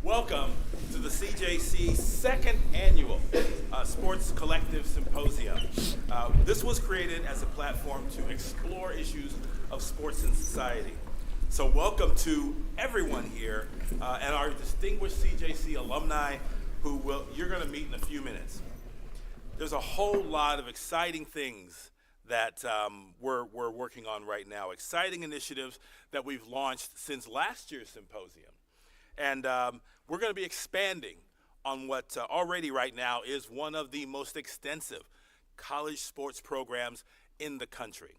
Welcome to the CJC second annual Sports Collective Symposium. This was created as a platform to explore issues of sports and society. So welcome to everyone here and our distinguished CJC alumni who you're going to meet in a few minutes. There's a whole lot of exciting things that we're working on right now, exciting initiatives that we've launched since last year's symposium. And we're going to be expanding on what already right now is one of the most extensive college sports programs in the country.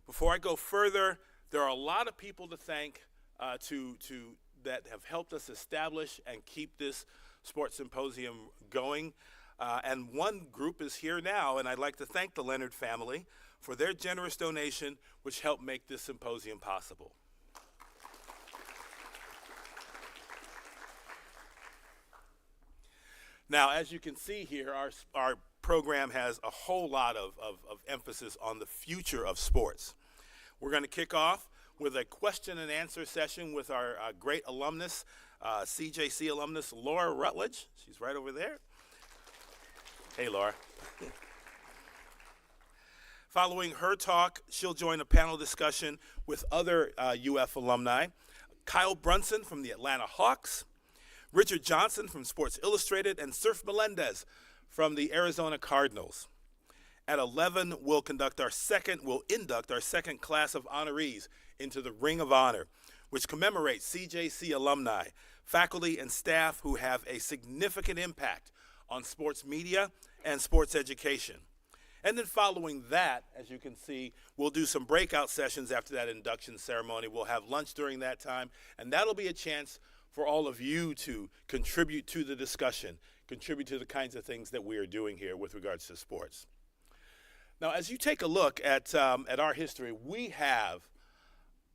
Before I go further, there are a lot of people to thank that have helped us establish and keep this sports symposium going. And one group is here now, and I'd like to thank the Leonard family for their generous donation, which helped make this symposium possible. Now, as you can see here, our program has a whole lot of emphasis on the future of sports. We're going to kick off with a question and answer session with our great alumnus, CJC alumnus, Laura Rutledge. She's right over there. Hey, Laura. Following her talk, she'll join a panel discussion with other UF alumni, Kyle Brunson from the Atlanta Hawks, Richard Johnson from Sports Illustrated, and Surf Melendez from the Arizona Cardinals. At 11, we'll induct our second class of honorees into the Ring of Honor, which commemorates CJC alumni, faculty, and staff who have a significant impact on sports media and sports education. And then following that, as you can see, we'll do some breakout sessions after that induction ceremony. We'll have lunch during that time, and that'll be a chance for all of you to contribute to the discussion, contribute to the kinds of things that we are doing here with regards to sports. Now, as you take a look at our history, we have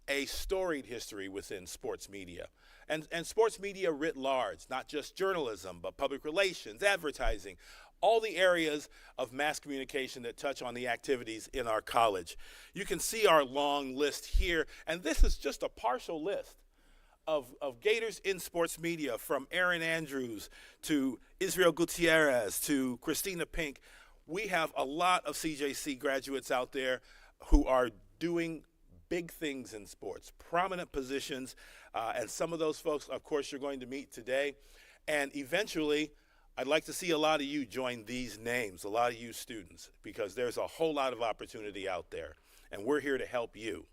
a storied history within sports media. And sports media writ large, not just journalism, but public relations, advertising, all the areas of mass communication that touch on the activities in our college. You can see our long list here, and this is just a partial list of Gators in sports media, from Erin Andrews to Israel Gutierrez to Christina Pink. We have a lot of CJC graduates out there who are doing big things in sports, prominent positions, and some of those folks, of course, you're going to meet today. And eventually, I'd like to see a lot of you join these names, a lot of you students, because there's a whole lot of opportunity out there, and we're here to help you.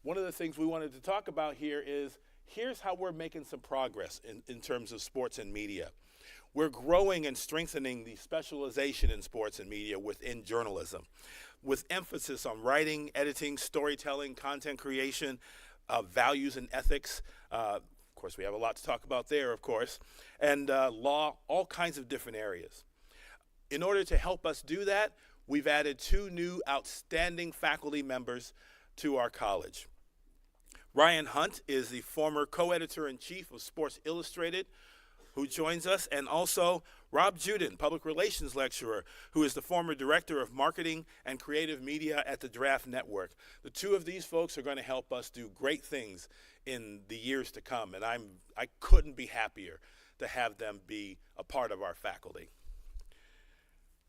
One of the things we wanted to talk about here is, here's how we're making some progress in terms of sports and media. We're growing and strengthening the specialization in sports and media within journalism, with emphasis on writing, editing, storytelling, content creation, values and ethics. Of course, we have a lot to talk about there, of course, and law, all kinds of different areas. In order to help us do that, we've added 2 new outstanding faculty members to our college. Ryan Hunt is the former co-editor-in-chief of Sports Illustrated, who joins us, and also Rob Juden, public relations lecturer, who is the former director of marketing and creative media at the Draft Network. The 2 of these folks are going to help us do great things in the years to come, and I couldn't be happier to have them be a part of our faculty.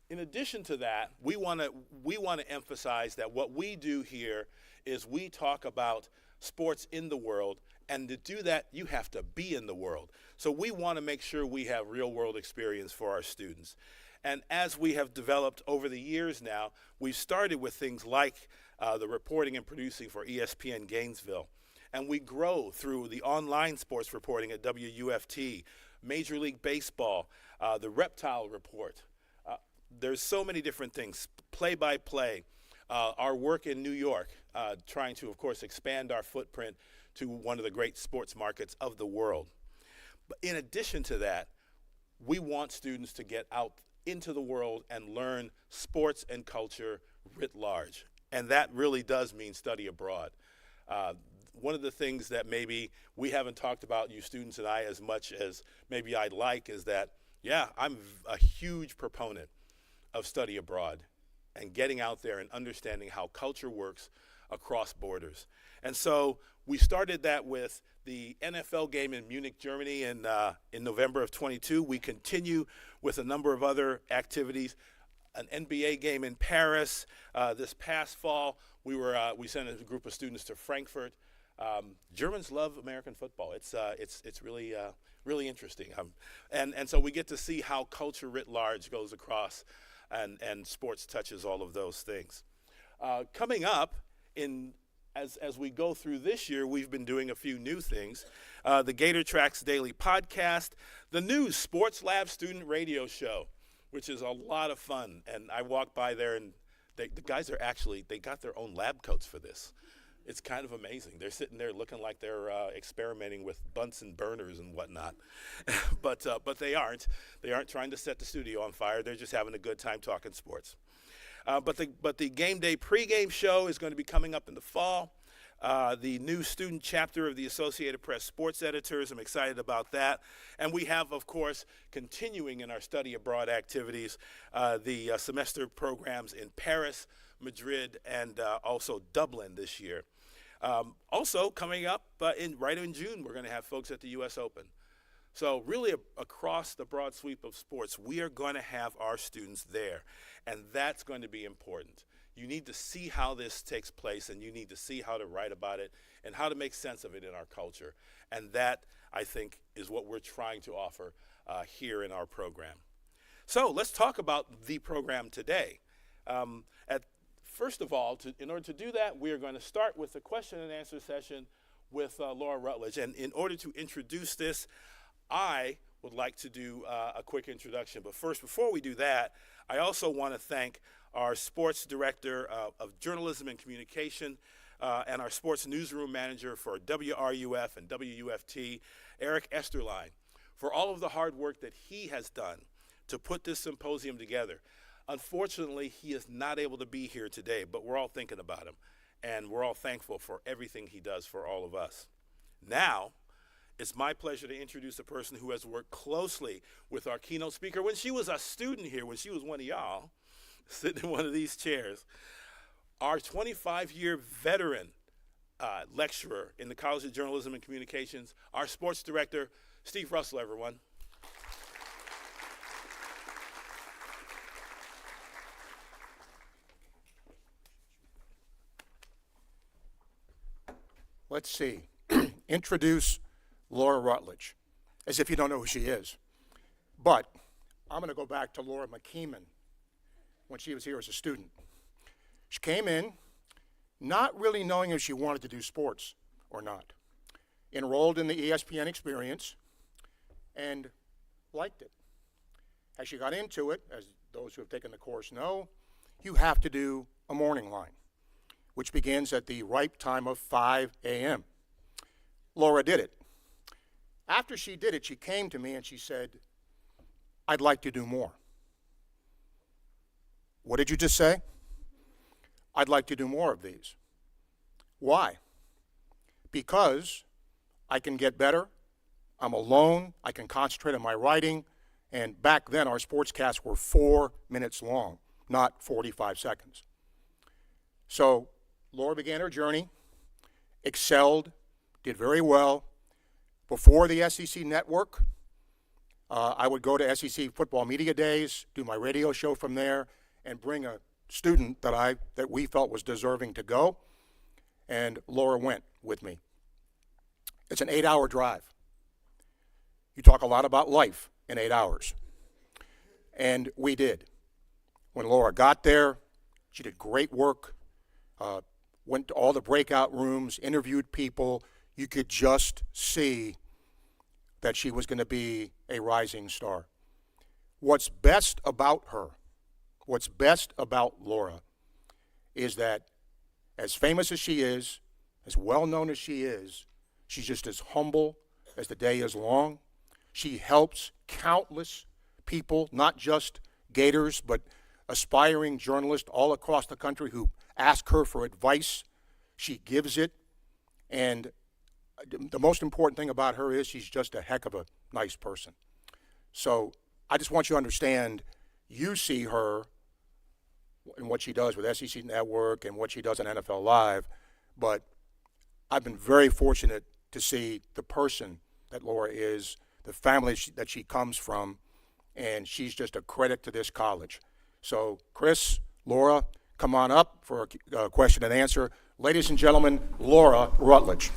In addition to that, we want to emphasize that what we do here is we talk about sports in the world, and to do that, you have to be in the world. So we want to make sure we have real-world experience for our students. And as we have developed over the years now, we've started with things like the reporting and producing for ESPN Gainesville. And we grow through the online sports reporting at WUFT, Major League Baseball, the Reptile Report. There's so many different things, play-by-play. Our work in New York, trying to, of course, expand our footprint to one of the great sports markets of the world. But in addition to that, we want students to get out into the world and learn sports and culture writ large. And that really does mean study abroad. One of the things that maybe we haven't talked about, you students and I, as much as maybe I'd like, is that, yeah, I'm a huge proponent of study abroad and getting out there and understanding how culture works across borders. And so we started that with the NFL game in Munich, Germany in November of 22. We continue with a number of other activities. An NBA game in Paris this past fall. We sent a group of students to Frankfurt. Germans love American football. It's really really interesting. And so we get to see how culture writ large goes across, and sports touches all of those things. Coming up as we go through this year, we've been doing a few new things. The Gator Tracks Daily Podcast, the new Sports Lab Student Radio Show, which is a lot of fun. And I walked by there, and the guys they got their own lab coats for this. It's kind of amazing. They're sitting there looking like they're experimenting with Bunsen burners and whatnot. but they aren't. They aren't trying to set the studio on fire. They're just having a good time talking sports. But the game day pregame show is going to be coming up in the fall. The new student chapter of the Associated Press Sports Editors, I'm excited about that. And we have, of course, continuing in our study abroad activities, the semester programs in Paris, Madrid, and also Dublin this year. Also coming up right in June, we're going to have folks at the U.S. Open. So really across the broad sweep of sports, we are going to have our students there, and that's going to be important. You need to see how this takes place, and you need to see how to write about it and how to make sense of it in our culture. And that, I think, is what we're trying to offer here in our program. So let's talk about the program today. First of all, in order to do that, we are going to start with a question and answer session with Laura Rutledge. And in order to introduce this, I would like to do a quick introduction. But first, before we do that, I also want to thank our sports director of journalism and communication and our sports newsroom manager for WRUF and WUFT, Eric Esterline, for all of the hard work that he has done to put this symposium together. Unfortunately, he is not able to be here today, but we're all thinking about him, and we're all thankful for everything he does for all of us. Now, it's my pleasure to introduce a person who has worked closely with our keynote speaker when she was a student here, when she was one of y'all, sitting in one of these chairs. Our 25-year veteran lecturer in the College of Journalism and Communications, our sports director, Steve Russell, everyone. Let's see. Introduce Laura Rutledge, as if you don't know who she is. But I'm going to go back to Laura McKeeman when she was here as a student. She came in not really knowing if she wanted to do sports or not. Enrolled in the ESPN experience and liked it. As she got into it, as those who have taken the course know, you have to do a morning line, which begins at the ripe time of 5 a.m. Laura did it. After she did it, she came to me and she said, I'd like to do more. What did you just say? I'd like to do more of these. Why? Because I can get better, I'm alone, I can concentrate on my writing, and back then our sportscasts were 4 minutes long, not 45 seconds. So Laura began her journey, excelled, did very well. Before the SEC network, I would go to SEC football media days, do my radio show from there, and bring a student that we felt was deserving to go, and Laura went with me. It's an 8-hour drive. You talk a lot about life in 8 hours, and we did. When Laura got there, she did great work, went to all the breakout rooms, interviewed people. You could just see that she was going to be a rising star. What's best about her, what's best about Laura, is that as famous as she is, as well known as she is, she's just as humble as the day is long. She helps countless people, not just Gators, but aspiring journalists all across the country who ask her for advice. She gives it, and the most important thing about her is she's just a heck of a nice person. So I just want you to understand, you see her and what she does with SEC Network and what she does on NFL Live, but I've been very fortunate to see the person that Laura is, the family that she comes from, and she's just a credit to this college. So Chris, Laura, come on up for a question and answer. Ladies and gentlemen, Laura Rutledge.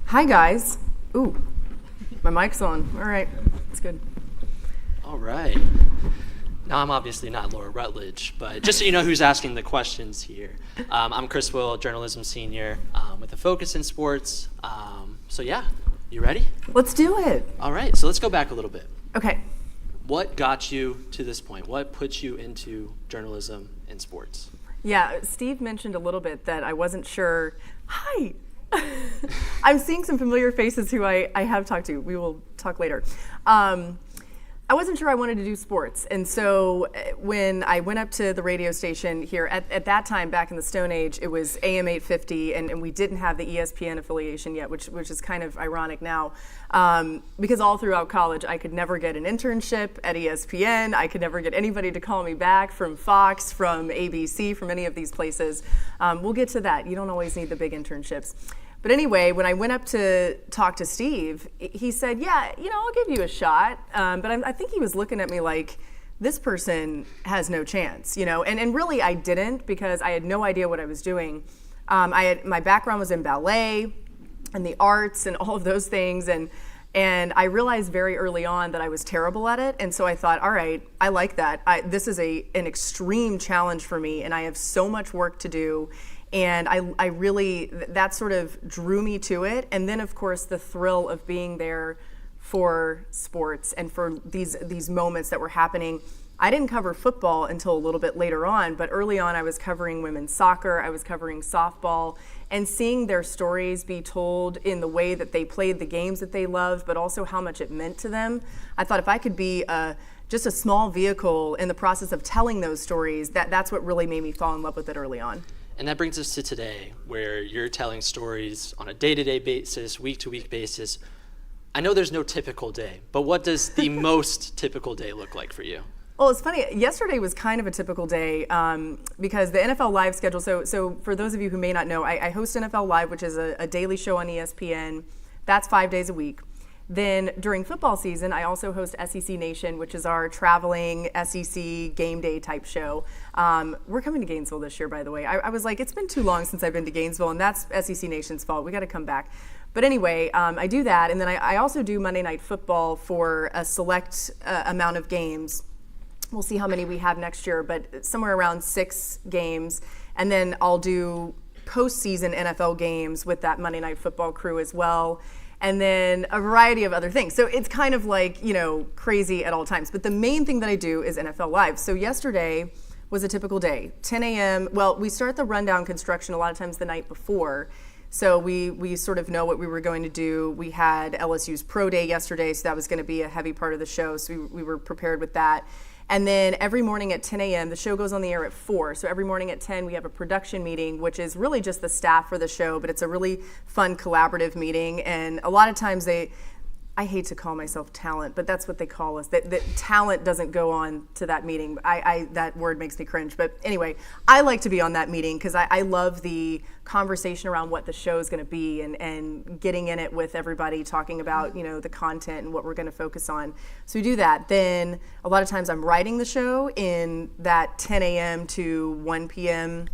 Hi guys. Ooh, my mic's on. All right, that's good. All right. Now, I'm obviously not Laura Rutledge, but just so you know who's asking the questions here, I'm Chris Will, journalism senior with a focus in sports. So yeah, you ready? Let's do it. All right, so let's go back a little bit. Okay. What got you to this point? What put you into journalism and sports? Yeah, Steve mentioned a little bit that I wasn't sure. Hi. I'm seeing some familiar faces who I have talked to. We will talk later. I wasn't sure I wanted to do sports. And so when I went up to the radio station here, at that time, back in the Stone Age, it was AM 850, and we didn't have the ESPN affiliation yet, which is kind of ironic now. Because all throughout college, I could never get an internship at ESPN. I could never get anybody to call me back from Fox, from ABC, from any of these places. We'll get to that. You don't always need the big internships. But anyway, when I went up to talk to Steve, he said, yeah, I'll give you a shot. But I think he was looking at me like, this person has no chance, And really, I didn't, because I had no idea what I was doing. My background was in ballet and the arts and all of those things. And I realized very early on that I was terrible at it. And so I thought, all right, I like that. This is an extreme challenge for me, and I have so much work to do. And I really, that sort of drew me to it. And then, of course, the thrill of being there for sports and for these moments that were happening. I didn't cover football until a little bit later on, but early on I was covering women's soccer, I was covering softball, and seeing their stories be told in the way that they played the games that they loved, but also how much it meant to them. I thought if I could be just a small vehicle in the process of telling those stories, that's what really made me fall in love with it early on. And that brings us to today, where you're telling stories on a day-to-day basis, week-to-week basis. I know there's no typical day, but what does the most typical day look like for you? Well, it's funny. Yesterday was kind of a typical day because the NFL Live schedule. So for those of you who may not know, I host NFL Live, which is a daily show on ESPN. That's 5 days a week. Then during football season, I also host SEC Nation, which is our traveling SEC game day type show. We're coming to Gainesville this year, by the way. I was like, it's been too long since I've been to Gainesville, and that's SEC Nation's fault. We got to come back. But anyway, I do that, and then I also do Monday Night Football for a select amount of games. We'll see how many we have next year, but somewhere around 6 games. And then I'll do postseason NFL games with that Monday Night Football crew as well. And then a variety of other things. So it's kind of like, crazy at all times. But the main thing that I do is NFL Live. So yesterday was a typical day. 10 a.m. Well, we start the rundown construction a lot of times the night before. So we sort of know what we were going to do. We had LSU's Pro Day yesterday, so that was going to be a heavy part of the show. So we were prepared with that. And then every morning at 10 a.m., the show goes on the air at 4. So every morning at 10, we have a production meeting, which is really just the staff for the show, but it's a really fun collaborative meeting. And a lot of times I hate to call myself talent, but that's what they call us. That talent doesn't go on to that meeting. That word makes me cringe. But anyway, I like to be on that meeting because I love the conversation around what the show is going to be and getting in it with everybody, talking about the content and what we're going to focus on. So we do that. Then a lot of times I'm writing the show in that 10 a.m. to 1 p.m.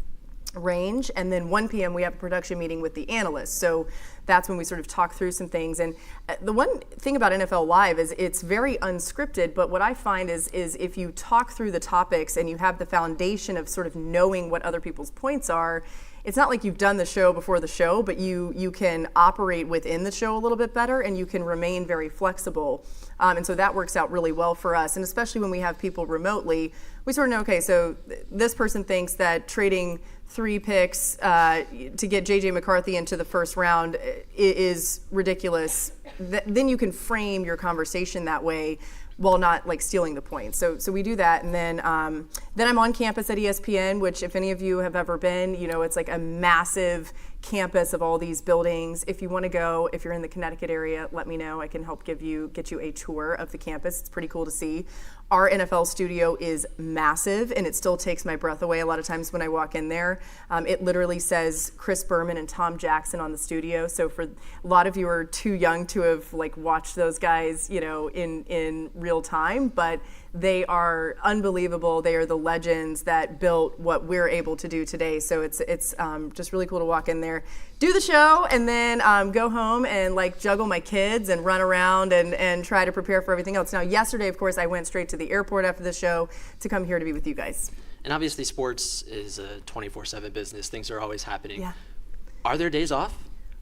range, and then 1 p.m. we have a production meeting with the analysts. So that's when we sort of talk through some things. And the one thing about NFL Live is it's very unscripted, but what I find is if you talk through the topics and you have the foundation of sort of knowing what other people's points are, it's not like you've done the show before the show, but you can operate within the show a little bit better, and you can remain very flexible. And so that works out really well for us. And especially when we have people remotely, we sort of know, okay, so this person thinks that trading 3 picks to get J.J. McCarthy into the first round is ridiculous. Then you can frame your conversation that way while not like stealing the points. So we do that. And then I'm on campus at ESPN, which if any of you have ever been, it's like a massive campus of all these buildings. If you want to go, if you're in the Connecticut area, let me know. I can help get you a tour of the campus. It's pretty cool to see. Our NFL studio is massive, and it still takes my breath away a lot of times when I walk in there. It literally says Chris Berman and Tom Jackson on the studio. So for a lot of you are too young to have like watched those guys, in real time, but they are unbelievable. They are the legends that built what we're able to do today. So it's just really cool to walk in there, do the show, and then go home and like juggle my kids and run around and try to prepare for everything else. Now, yesterday, of course, I went straight to the airport after the show to come here to be with you guys. And obviously sports is a 24/7 business. Things are always happening. Yeah. Are there days off?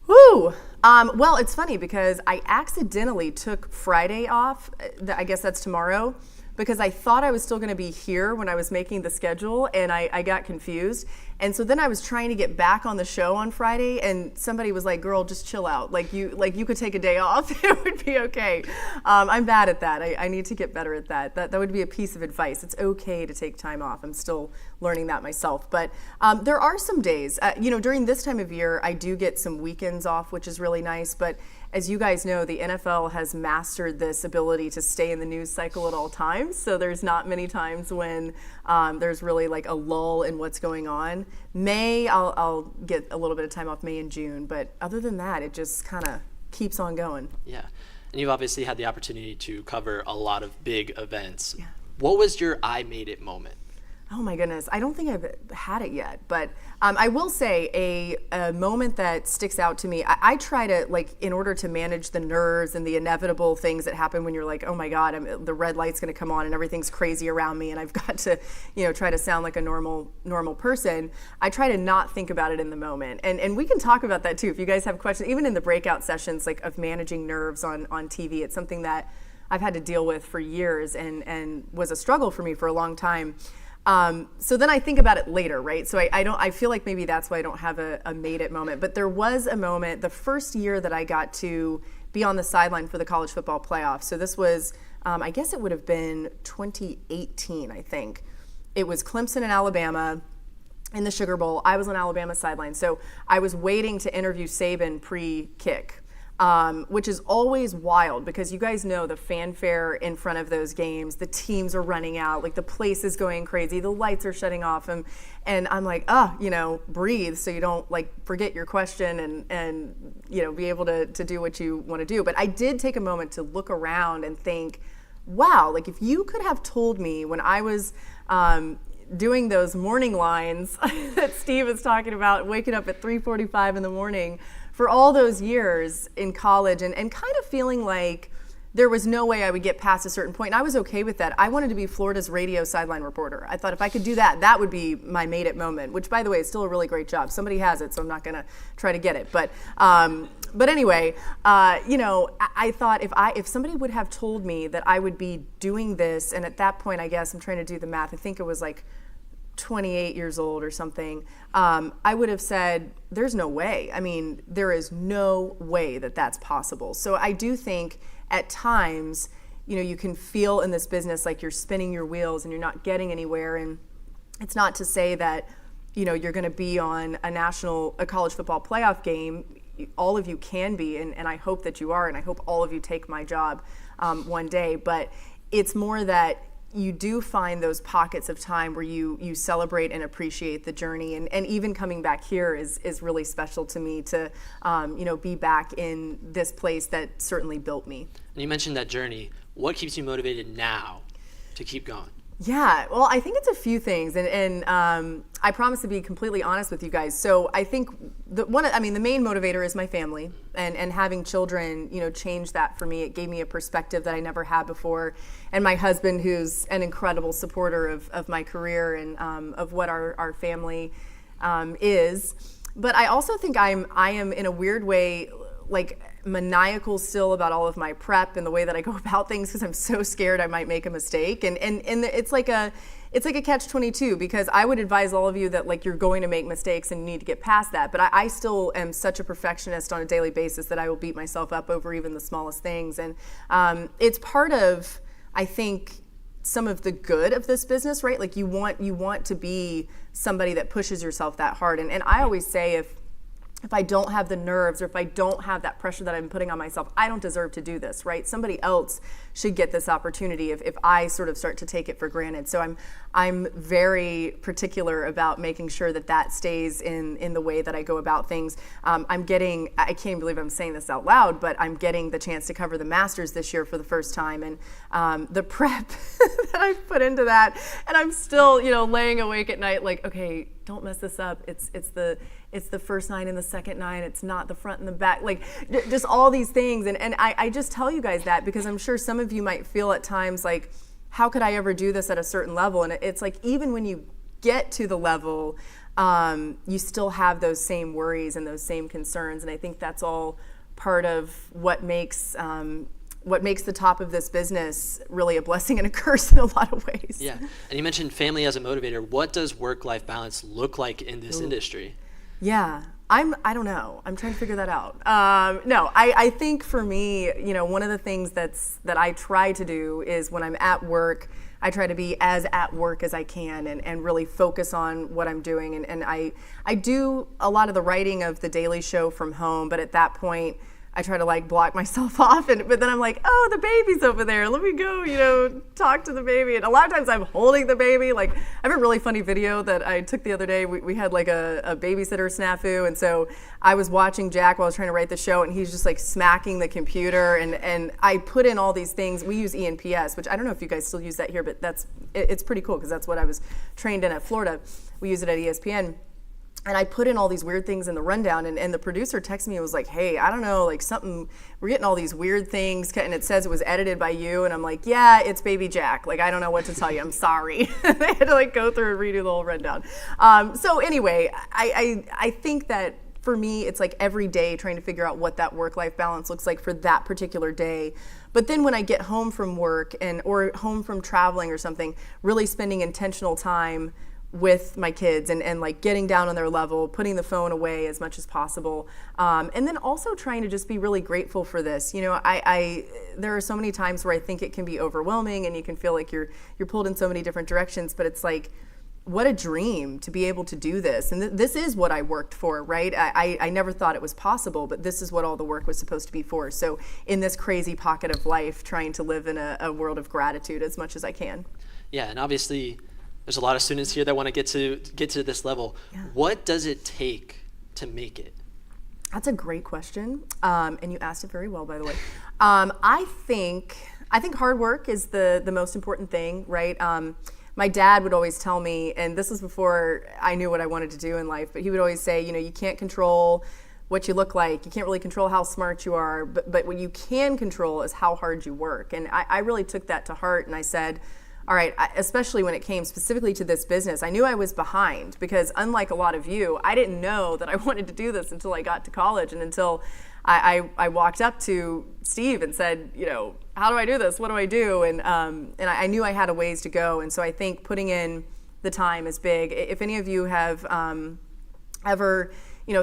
Woo! Well, it's funny because I accidentally took Friday off. I guess that's tomorrow, because I thought I was still going to be here when I was making the schedule, and I got confused. And so then I was trying to get back on the show on Friday, and somebody was like, "Girl, just chill out. Like you could take a day off. It would be okay." I'm bad at that. I need to get better at that. That would be a piece of advice. It's okay to take time off. I'm still learning that myself. But there are some days. During this time of year, I do get some weekends off, which is really nice. But as you guys know, the NFL has mastered this ability to stay in the news cycle at all times. So there's not many times when there's really like a lull in what's going on. May, I'll get a little bit of time off May and June, but other than that, it just kind of keeps on going. Yeah. And you've obviously had the opportunity to cover a lot of big events. Yeah. What was your I made it moment? Oh my goodness, I don't think I've had it yet, but I will say a moment that sticks out to me. I try to, like, in order to manage the nerves and the inevitable things that happen when you're like, oh my God, the red light's gonna come on and everything's crazy around me and I've got to, try to sound like a normal person. I try to not think about it in the moment. And we can talk about that too if you guys have questions, even in the breakout sessions, like of managing nerves on TV. It's something that I've had to deal with for years and was a struggle for me for a long time. So then I think about it later, right? So I feel like maybe that's why I don't have a made it moment. But there was a moment, the first year that I got to be on the sideline for the college football playoffs. So this was, I guess it would have been 2018, I think. It was Clemson and Alabama in the Sugar Bowl. I was on Alabama's sideline. So I was waiting to interview Saban pre-kick. Which is always wild because you guys know the fanfare in front of those games, the teams are running out, like the place is going crazy, the lights are shutting off, and I'm like, breathe so you don't like forget your question and be able to do what you want to do. But I did take a moment to look around and think, wow, like if you could have told me when I was doing those morning lines that Steve is talking about, waking up at 3:45 in the morning, for all those years in college and kind of feeling like there was no way I would get past a certain point. And I was okay with that. I wanted to be Florida's radio sideline reporter. I thought if I could do that, that would be my made it moment, which by the way is still a really great job. Somebody has it, so I'm not gonna try to get it. But anyway, I thought if somebody would have told me that I would be doing this, and at that point, I guess I'm trying to do the math, I think it was like 28 years old or something, I would have said, there's no way. I mean, there is no way that that's possible. So I do think at times, you can feel in this business like you're spinning your wheels and you're not getting anywhere. And it's not to say that, you're going to be on a college football playoff game. All of you can be, and I hope that you are, and I hope all of you take my job one day. But it's more that you do find those pockets of time where you celebrate and appreciate the journey. And even coming back here is really special to me to, be back in this place that certainly built me. And you mentioned that journey. What keeps you motivated now to keep going? Yeah, well, I think it's a few things, and I promise to be completely honest with you guys. So I think the main motivator is my family, and having children, changed that for me. It gave me a perspective that I never had before, and my husband, who's an incredible supporter of my career and of what our family is. But I also think I am in a weird way like maniacal still about all of my prep and the way that I go about things because I'm so scared I might make a mistake. And it's like a catch-22 because I would advise all of you that like you're going to make mistakes and you need to get past that. But I still am such a perfectionist on a daily basis that I will beat myself up over even the smallest things. And it's part of, I think, some of the good of this business, right? Like you want to be somebody that pushes yourself that hard. And I always say if I don't have the nerves or if I don't have that pressure that I'm putting on myself, I don't deserve to do this, right? Somebody else should get this opportunity if I sort of start to take it for granted. So I'm very particular about making sure that stays in the way that I go about things. I can't even believe I'm saying this out loud, but I'm getting the chance to cover the Masters this year for the first time. And the prep that I've put into that, and I'm still, laying awake at night like, okay, don't mess this up. It's the first nine and the second nine. It's not the front and the back. Like just all these things. And I just tell you guys that because I'm sure some of you might feel at times like, how could I ever do this at a certain level? And it's like, even when you get to the level, you still have those same worries and those same concerns. And I think that's all part of what makes the top of this business really a blessing and a curse in a lot of ways. Yeah, and you mentioned family as a motivator. What does work-life balance look like in this industry? Yeah, I don't know. I'm trying to figure that out. No, I think for me, one of the things that I try to do is when I'm at work, I try to be as at work as I can and really focus on what I'm doing. And I do a lot of the writing of the Daily Show from home, but at that point, I try to block myself off, but then I'm like, oh, the baby's over there. Let me go, talk to the baby. And a lot of times I'm holding the baby. I have a really funny video that I took the other day. We had a babysitter snafu, and so I was watching Jack while I was trying to write the show, and he's just smacking the computer. And I put in all these things. We use ENPS, which I don't know if you guys still use that here, but it's pretty cool because that's what I was trained in at Florida. We use it at ESPN. And I put in all these weird things in the rundown, and the producer texted me and was like, hey, I don't know, we're getting all these weird things, and it says it was edited by you, and I'm like, yeah, it's baby Jack. I don't know what to tell you, I'm sorry. They had to go through and redo the whole rundown. So anyway, I think that for me, it's every day trying to figure out what that work-life balance looks like for that particular day. But then when I get home from work or home from traveling or something, really spending intentional time with my kids and getting down on their level, putting the phone away as much as possible, and then also trying to just be really grateful for this. There are so many times where I think it can be overwhelming and you can feel like you're pulled in so many different directions, but it's what a dream to be able to do this. And this is what I worked for, right? I never thought it was possible, but this is what all the work was supposed to be for. So in this crazy pocket of life, trying to live in a world of gratitude as much as I can. Yeah, and obviously there's a lot of students here that want to get to this level. Yeah. What does it take to make it? That's a great question, and you asked it very well, by the way. I think hard work is the most important thing, right? My dad would always tell me, and this was before I knew what I wanted to do in life, but he would always say, you can't control what you look like. You can't really control how smart you are, but what you can control is how hard you work. And I really took that to heart, and I said, all right, especially when it came specifically to this business, I knew I was behind because unlike a lot of you, I didn't know that I wanted to do this until I got to college and until I walked up to Steve and said, how do I do this? What do I do? And I knew I had a ways to go. And so I think putting in the time is big. If any of you have ever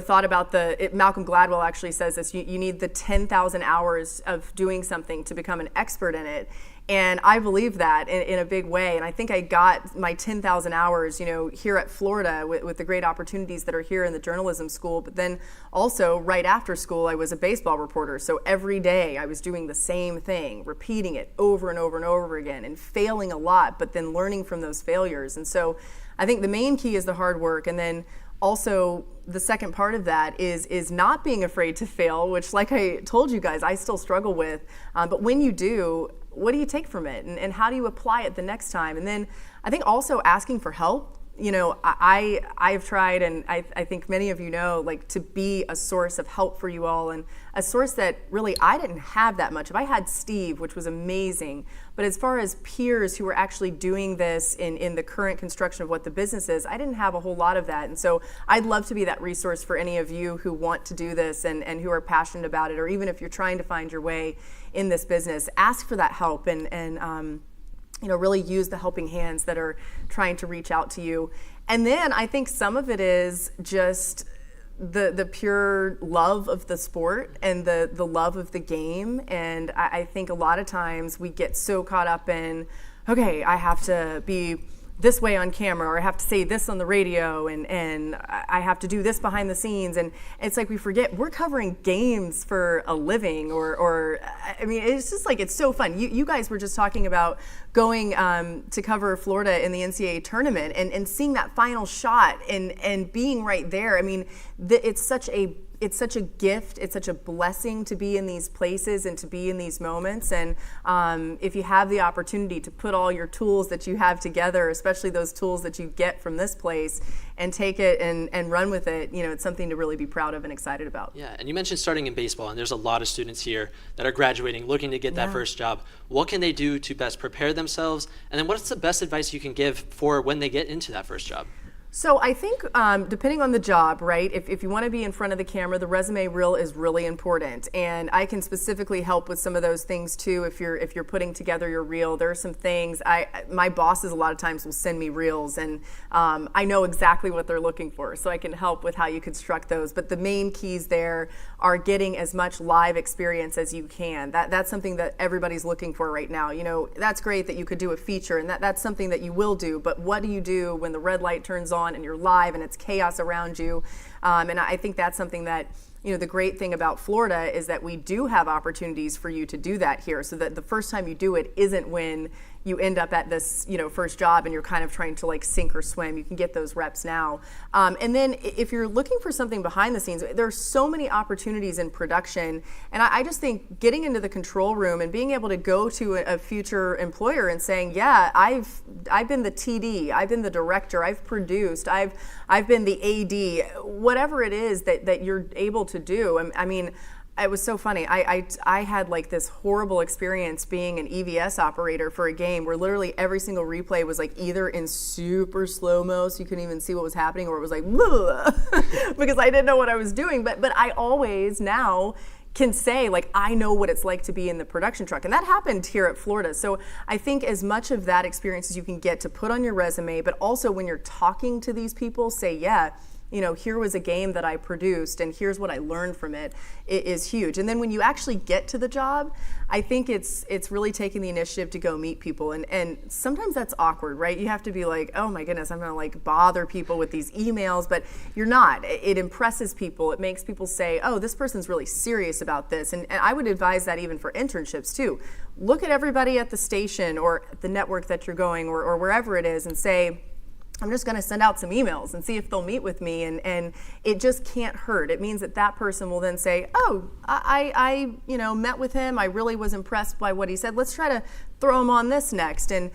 thought about Malcolm Gladwell actually says this, you need the 10,000 hours of doing something to become an expert in it. And I believe that in a big way. And I think I got my 10,000 hours, here at Florida with the great opportunities that are here in the journalism school. But then also right after school, I was a baseball reporter. So every day I was doing the same thing, repeating it over and over and over again and failing a lot, but then learning from those failures. And so I think the main key is the hard work. And then also the second part of that is not being afraid to fail, which like I told you guys, I still struggle with. But when you do, what do you take from it and how do you apply it the next time? And then I think also asking for help. I've tried, and I think many of you know, to be a source of help for you all, and a source that really I didn't have that much of. I had Steve, which was amazing, but as far as peers who were actually doing this in the current construction of what the business is, I didn't have a whole lot of that. And so I'd love to be that resource for any of you who want to do this and who are passionate about it, or even if you're trying to find your way in this business, ask for that help and really use the helping hands that are trying to reach out to you. And then I think some of it is just the pure love of the sport and the love of the game. And I think a lot of times we get so caught up in, okay, I have to be this way on camera, or I have to say this on the radio, and I have to do this behind the scenes. And it's like we forget we're covering games for a living, or I mean, it's just like, it's so fun. You guys were just talking about going to cover Florida in the NCAA tournament and seeing that final shot and being right there. I mean, it's such a gift. It's such a blessing to be in these places and to be in these moments. And if you have the opportunity to put all your tools that you have together, especially those tools that you get from this place, and take it and run with it, it's something to really be proud of and excited about. Yeah, and you mentioned starting in baseball, and there's a lot of students here that are graduating, looking to get that first job. What can they do to best prepare themselves? And then what's the best advice you can give for when they get into that first job? So I think depending on the job, right, if you want to be in front of the camera, the resume reel is really important. And I can specifically help with some of those things too. If you're putting together your reel, there are some things, my bosses a lot of times will send me reels, and I know exactly what they're looking for, so I can help with how you construct those. But the main keys there are getting as much live experience as you can. That's something that everybody's looking for right now. That's great that you could do a feature, and that's something that you will do, but what do you do when the red light turns on and you're live and it's chaos around you? And I think that's something that, the great thing about Florida is that we do have opportunities for you to do that here, so that the first time you do it isn't when you end up at this, first job and you're kind of trying to like sink or swim. You can get those reps now. And then if you're looking for something behind the scenes, there's so many opportunities in production. And I just think getting into the control room and being able to go to a future employer and saying, yeah, I've been the TD, I've been the director, I've produced, I've been the AD, whatever it is that you're able to do. I mean, it was so funny. I had like this horrible experience being an EVS operator for a game where literally every single replay was like either in super slow-mo, so you couldn't even see what was happening, or it was like because I didn't know what I was doing. But I always now can say, like, I know what it's like to be in the production truck. And that happened here at Florida. So I think as much of that experience as you can get to put on your resume, but also when you're talking to these people, say, yeah, here was a game that I produced and here's what I learned from it, is huge. And then when you actually get to the job, I think it's really taking the initiative to go meet people. And sometimes that's awkward, right? You have to be like, oh my goodness, I'm gonna like bother people with these emails, but you're not. It impresses people. It makes people say, oh, this person's really serious about this. And I would advise that even for internships too. Look at everybody at the station or the network that you're going or wherever it is and say, I'm just going to send out some emails and see if they'll meet with me, and it just can't hurt. It means that person will then say, oh, I met with him. I really was impressed by what he said. Let's try to throw him on this next. And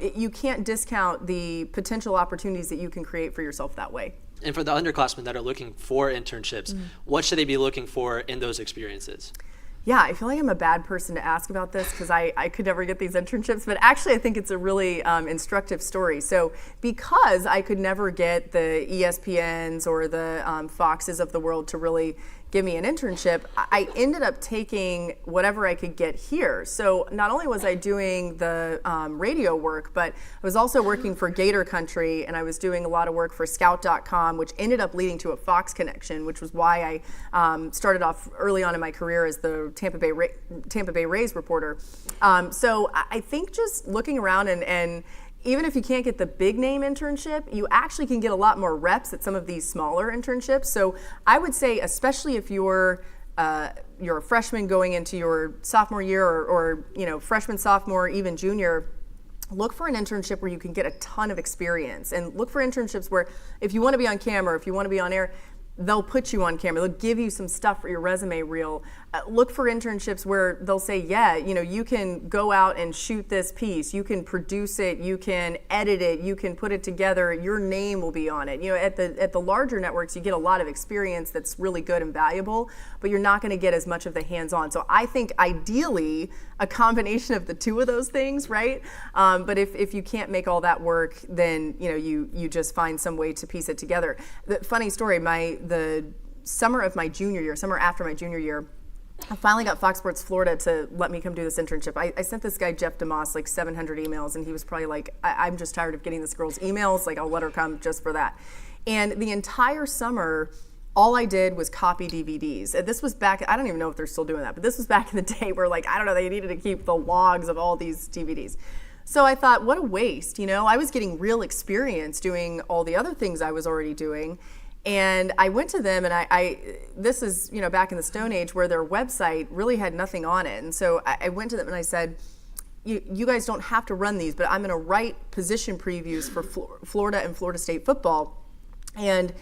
you can't discount the potential opportunities that you can create for yourself that way. And for the underclassmen that are looking for internships, what should they be looking for in those experiences? Yeah, I feel like I'm a bad person to ask about this because I could never get these internships, but actually I think it's a really instructive story. So because I could never get the ESPNs or the Foxes of the world to really give me an internship, I ended up taking whatever I could get here. So not only was I doing the radio work, but I was also working for Gator Country, and I was doing a lot of work for Scout.com, which ended up leading to a Fox connection, which was why I started off early on in my career as the Tampa Bay Rays reporter. So I think just looking around and even if you can't get the big name internship, you actually can get a lot more reps at some of these smaller internships. So I would say, especially if you're a freshman going into your sophomore year or freshman, sophomore, even junior, look for an internship where you can get a ton of experience, and look for internships where if you want to be on camera, if you want to be on air, they'll put you on camera. They'll give you some stuff for your resume reel. Look for internships where they'll say, yeah, you can go out and shoot this piece. You can produce it. You can edit it. You can put it together. Your name will be on it. At the larger networks, you get a lot of experience that's really good and valuable, but you're not going to get as much of the hands-on. So I think ideally a combination of the two of those things, right? But if you can't make all that work, then you just find some way to piece it together. The funny story, the summer after my junior year, I finally got Fox Sports Florida to let me come do this internship. I sent this guy, Jeff DeMoss, like 700 emails, and he was probably like, I'm just tired of getting this girl's emails, like I'll let her come just for that. And the entire summer, all I did was copy DVDs. And this was back, I don't even know if they're still doing that, but this was back in the day where they needed to keep the logs of all these DVDs. So I thought, what a waste, I was getting real experience doing all the other things I was already doing. And I went to them, and this is, back in the Stone Age where their website really had nothing on it. And so I went to them and I said, you guys don't have to run these, but I'm going to write position previews for Florida and Florida State football. And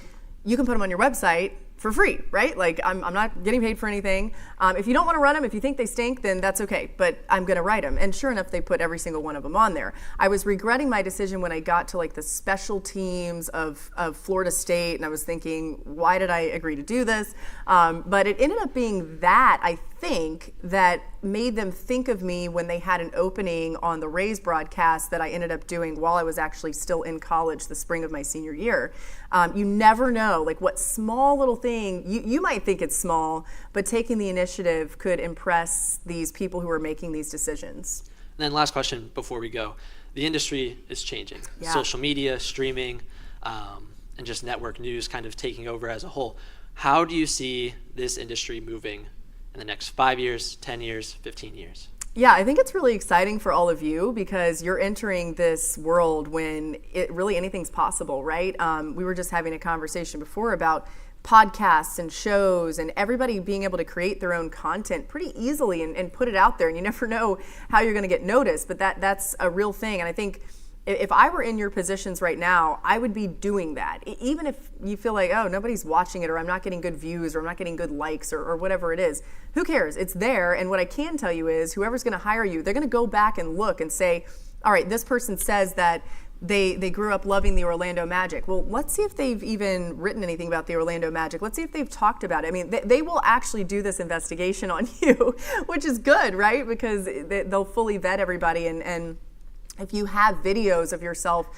you can put them on your website for free, right? Like, I'm not getting paid for anything. If you don't want to run them, if you think they stink, then that's okay, but I'm going to write them. And sure enough, they put every single one of them on there. I was regretting my decision when I got to like the special teams of Florida State, and I was thinking, why did I agree to do this? But it ended up being that, I think, that made them think of me when they had an opening on the Rays broadcast that I ended up doing while I was actually still in college the spring of my senior year. You never know, like, what small little thing, you might think it's small, but taking the initiative could impress these people who are making these decisions. And then last question before we go. The industry is changing. Yeah. Social media, streaming, and just network news kind of taking over as a whole. How do you see this industry moving in the next 5 years, 10 years, 15 years? Yeah, I think it's really exciting for all of you because you're entering this world when really anything's possible, right? We were just having a conversation before about podcasts and shows and everybody being able to create their own content pretty easily and put it out there, and you never know how you're going to get noticed, but that's a real thing. And I think if I were in your positions right now, I would be doing that. Even if you feel like, oh, nobody's watching it, or I'm not getting good views, or I'm not getting good likes, or whatever it is. Who cares? It's there. And what I can tell you is whoever's going to hire you, they're going to go back and look and say, all right, this person says that they grew up loving the Orlando Magic. Well, let's see if they've even written anything about the Orlando Magic. Let's see if they've talked about it. I mean, they will actually do this investigation on you, which is good, right? Because they'll fully vet everybody. And if you have videos of yourself,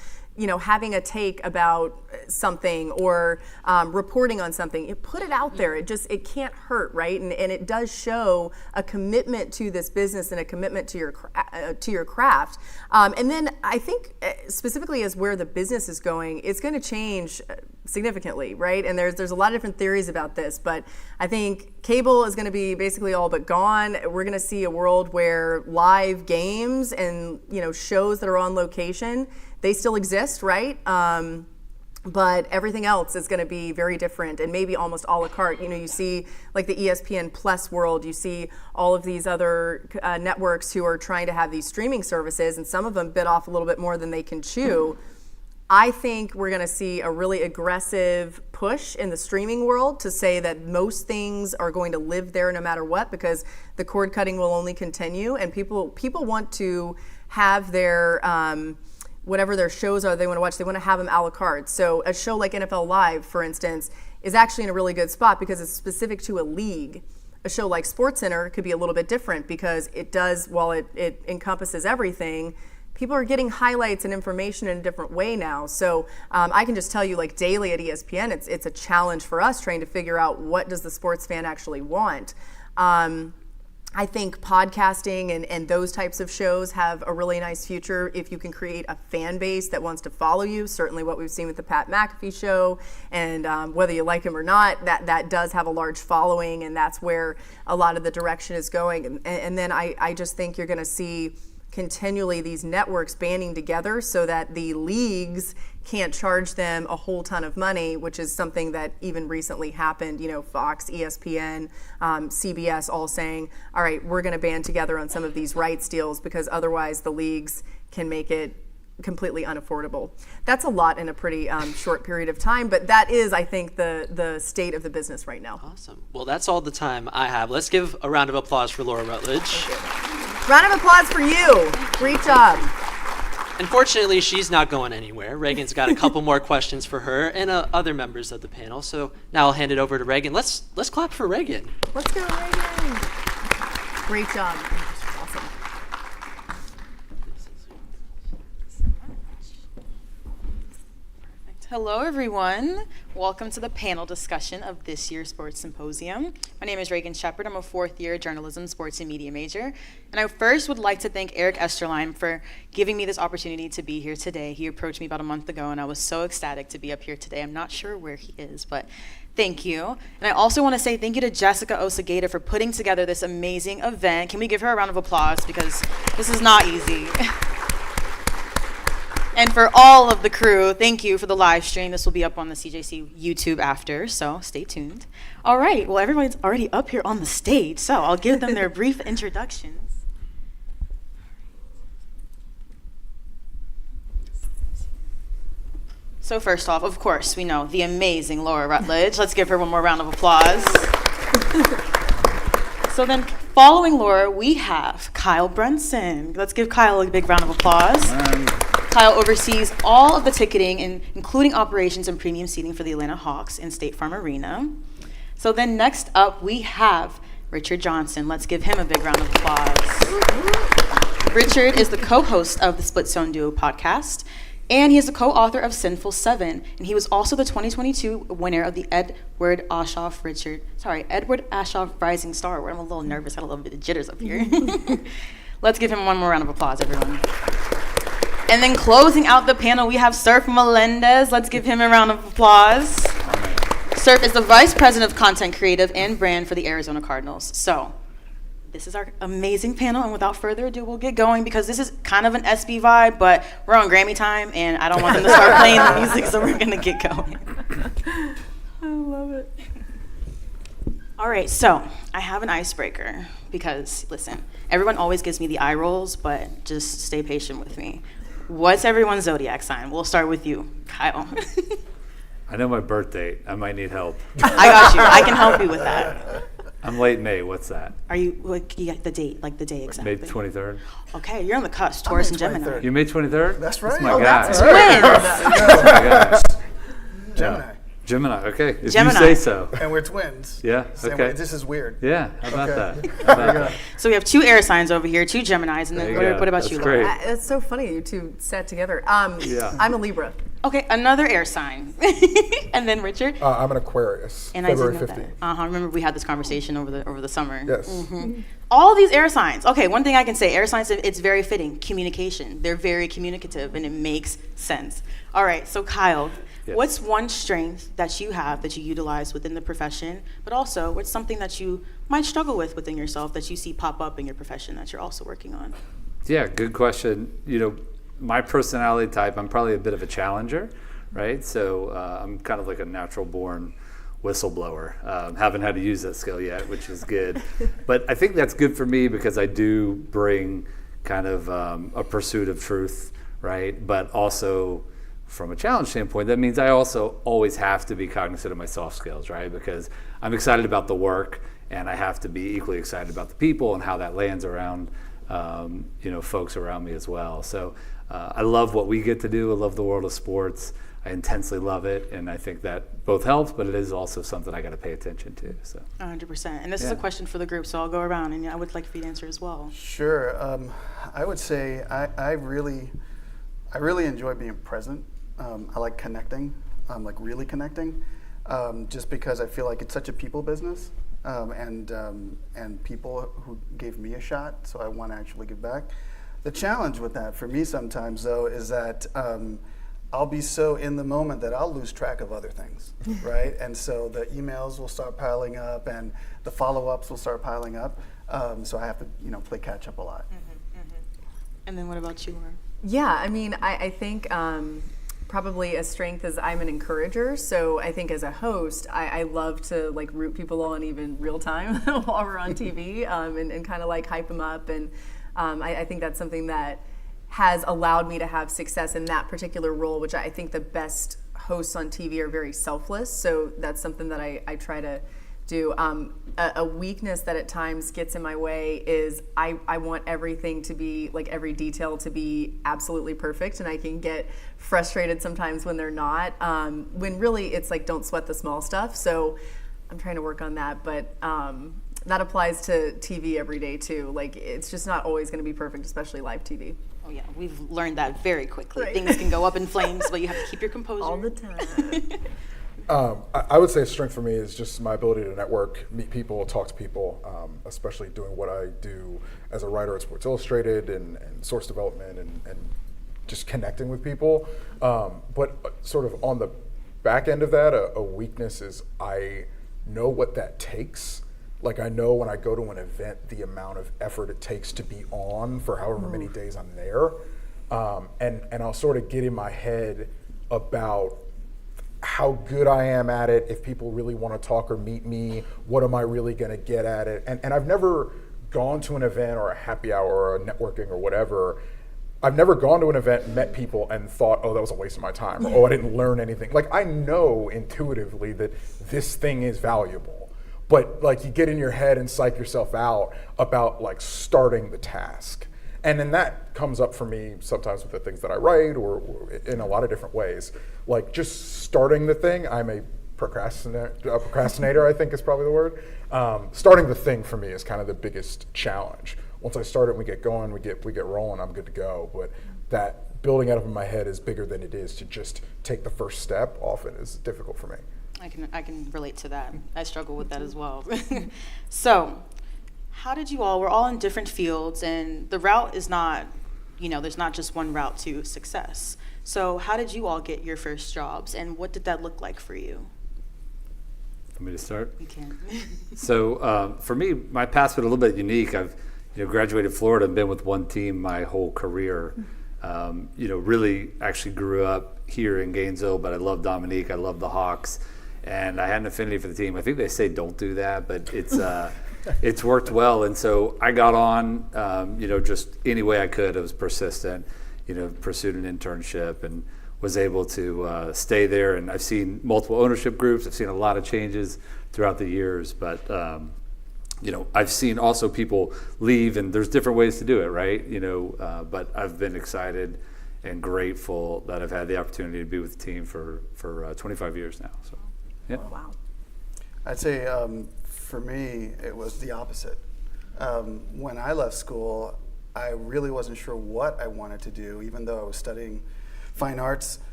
having a take about something or reporting on something, you put it out there. It can't hurt, right? And it does show a commitment to this business and a commitment to your craft. And then I think specifically as where the business is going, it's going to change significantly, right? And there's a lot of different theories about this, but I think cable is going to be basically all but gone. We're going to see a world where live games and shows that are on location, they still exist, right? But everything else is going to be very different and maybe almost a la carte. You see like the ESPN Plus world, you see all of these other networks who are trying to have these streaming services, and some of them bit off a little bit more than they can chew. I think we're going to see a really aggressive push in the streaming world to say that most things are going to live there no matter what, because the cord cutting will only continue, and people want to have their whatever their shows are they want to watch, they want to have them a la carte. So a show like NFL Live, for instance, is actually in a really good spot because it's specific to a league. A show like SportsCenter could be a little bit different because it does, while it encompasses everything, people are getting highlights and information in a different way now. So I can just tell you, like daily at ESPN, it's a challenge for us trying to figure out what does the sports fan actually want. I think podcasting and those types of shows have a really nice future if you can create a fan base that wants to follow you. Certainly what we've seen with the Pat McAfee show, and whether you like him or not, that does have a large following, and that's where a lot of the direction is going. And then I just think you're going to see continually these networks banding together so that the leagues can't charge them a whole ton of money, which is something that even recently happened. Fox, ESPN, CBS all saying, all right, we're going to band together on some of these rights deals because otherwise the leagues can make it completely unaffordable. That's a lot in a pretty short period of time, but that is, I think, the state of the business right now. Awesome. Well, that's all the time I have. Let's give a round of applause for Laura Rutledge. Round of applause for you. Great job. Unfortunately, she's not going anywhere. Reagan's got a couple more questions for her and other members of the panel. So now I'll hand it over to Reagan. Let's clap for Reagan. Let's go, Reagan. Great job. Awesome. Hello, everyone. Welcome to the panel discussion of this year's Sports Symposium. My name is Reagan Shepard. I'm a fourth-year journalism, sports, and media major. And I first would like to thank Eric Esterline for giving me this opportunity to be here today. He approached me about a month ago, and I was so ecstatic to be up here today. I'm not sure where he is, but thank you. And I also want to say thank you to Jessica Osageda for putting together this amazing event. Can we give her a round of applause, because this is not easy. And for all of the crew, thank you for the live stream. This will be up on the CJC YouTube after, so stay tuned. All right, well, everyone's already up here on the stage, so I'll give them their brief introductions. So first off, of course, we know the amazing Laura Rutledge. Let's give her one more round of applause. So then, following Laura, we have Kyle Brunson. Let's give Kyle a big round of applause. Kyle oversees all of the ticketing, including operations and premium seating for the Atlanta Hawks in State Farm Arena. So then next up, we have Richard Johnson. Let's give him a big round of applause. Richard is the co-host of the Split Zone Duo podcast, and he is the co-author of Sinful 7, and he was also the 2022 winner of the Edward Aschoff Rising Star Award. I'm a little nervous, had a little bit of jitters up here. Let's give him one more round of applause, everyone. And then closing out the panel, we have Surf Melendez. Let's give him a round of applause. Surf is the Vice President of Content Creative and Brand for the Arizona Cardinals. So this is our amazing panel, and without further ado, we'll get going because this is kind of an SB vibe, but we're on Grammy time, and I don't want them to start playing the music, so we're going to get going. I love it. All right, so I have an icebreaker because, listen, everyone always gives me the eye rolls, but just stay patient with me. What's everyone's zodiac sign? We'll start with you, Kyle. I know my birth date. I might need help. I got you. I can help you with that. I'm late May. What's that? Are you, like, you got the date, like the day exactly? May 23rd. Okay, you're on the cusp, Taurus and Gemini. You May 23rd? That's right. That's my guy. Twins. Oh my gosh. Gemini. Gemini. Okay. If Gemini. you say so. And we're twins. Yeah. Same Okay. way. This is weird. Yeah. How about Okay. that? How about that? So we have two air signs over here, two Geminis, and then There you what go. about That's you, great. Laura? It's so funny you two sat together. Yeah. I'm a Libra. Okay, another air sign. And then Richard. I'm an Aquarius. And February I did know 15th. that. Remember we had this conversation over the summer. Yes. All these air signs. Okay, one thing I can say, air signs, it's very fitting. Communication. They're very communicative, and it makes sense. All right, so Kyle, Yes. what's one strength that you have that you utilize within the profession, but also what's something that you might struggle with within yourself that you see pop up in your profession that you're also working on? Yeah. Good question. My personality type, I'm probably a bit of a challenger, right? So I'm kind of like a natural born whistleblower. Haven't had to use that skill yet, which is good. But I think that's good for me because I do bring kind of a pursuit of truth, right? But also from a challenge standpoint, that means I also always have to be cognizant of my soft skills, right? Because I'm excited about the work and I have to be equally excited about the people and how that lands around folks around me as well. So I love what we get to do. I love the world of sports. I intensely love it, and I think that both helps, but it is also something I got to pay attention to. So 100%. And this is a Yeah. question for the group, so I'll go around, and I would like for you to answer as well. Sure. I would say I really enjoy being present. I like connecting, like really connecting, just because I feel like it's such a people business, and people who gave me a shot, so I want to actually give back. The challenge with that for me sometimes, though, is that I'll be so in the moment that I'll lose track of other things, right? And so the emails will start piling up, and the follow-ups will start piling up. So I have to, play catch up a lot. And then what about you, Laura? Yeah, I mean, I think probably a strength is I'm an encourager. So I think as a host, I love to like root people on even real time while we're on TV and kind of like hype them up. And I think that's something that has allowed me to have success in that particular role, which I think the best hosts on TV are very selfless. So that's something that I try to do. A weakness that at times gets in my way is I want everything to be, like every detail to be absolutely perfect, and I can get frustrated sometimes when they're not, when really it's like don't sweat the small stuff. So I'm trying to work on that, but that applies to TV every day too. Like it's just not always going to be perfect, especially live TV. Oh yeah, we've learned that very quickly. Right. Things can go up in flames, but you have to keep your composure. All the time. I would say a strength for me is just my ability to network, meet people, talk to people, especially doing what I do as a writer at Sports Illustrated and source development and just connecting with people. But sort of on the back end of that, a weakness is I know what that takes. Like I know when I go to an event, the amount of effort it takes to be on for however many days I'm there. And I'll sort of get in my head about how good I am at it, if people really want to talk or meet me, what am I really going to get at it? And I've never gone to an event or a happy hour or a networking or whatever. I've never gone to an event, met people, and thought, oh, that was a waste of my time, or oh, I didn't learn anything. Like, I know intuitively that this thing is valuable, but like you get in your head and psych yourself out about like starting the task. And then that comes up for me sometimes with the things that I write or in a lot of different ways. Like just starting the thing, I'm a procrastinator, I think is probably the word. Starting the thing for me is kind of the biggest challenge. Once I start it and we get going, we get rolling, I'm good to go. But that building out of my head is bigger than it is to just take the first step often is difficult for me. I can relate to that. I struggle with that as well. So, how did you all, we're all in different fields, and the route is not, there's not just one route to success. So how did you all get your first jobs, and what did that look like for you? Want me to start? You can. So for me, my path's been a little bit unique. I've graduated Florida and been with one team my whole career. Really actually grew up here in Gainesville, but I love Dominique. I love the Hawks, and I had an affinity for the team. I think they say don't do that, but it's worked well. And so I got on, just any way I could. I was persistent, pursued an internship and was able to stay there. And I've seen multiple ownership groups. I've seen a lot of changes throughout the years, but I've seen also people leave, and there's different ways to do it, right? But I've been excited and grateful that I've had the opportunity to be with the team for 25 years now. So, yeah. Oh, wow. I'd say for me, it was the opposite. When I left school, I really wasn't sure what I wanted to do, even though I was studying fine arts.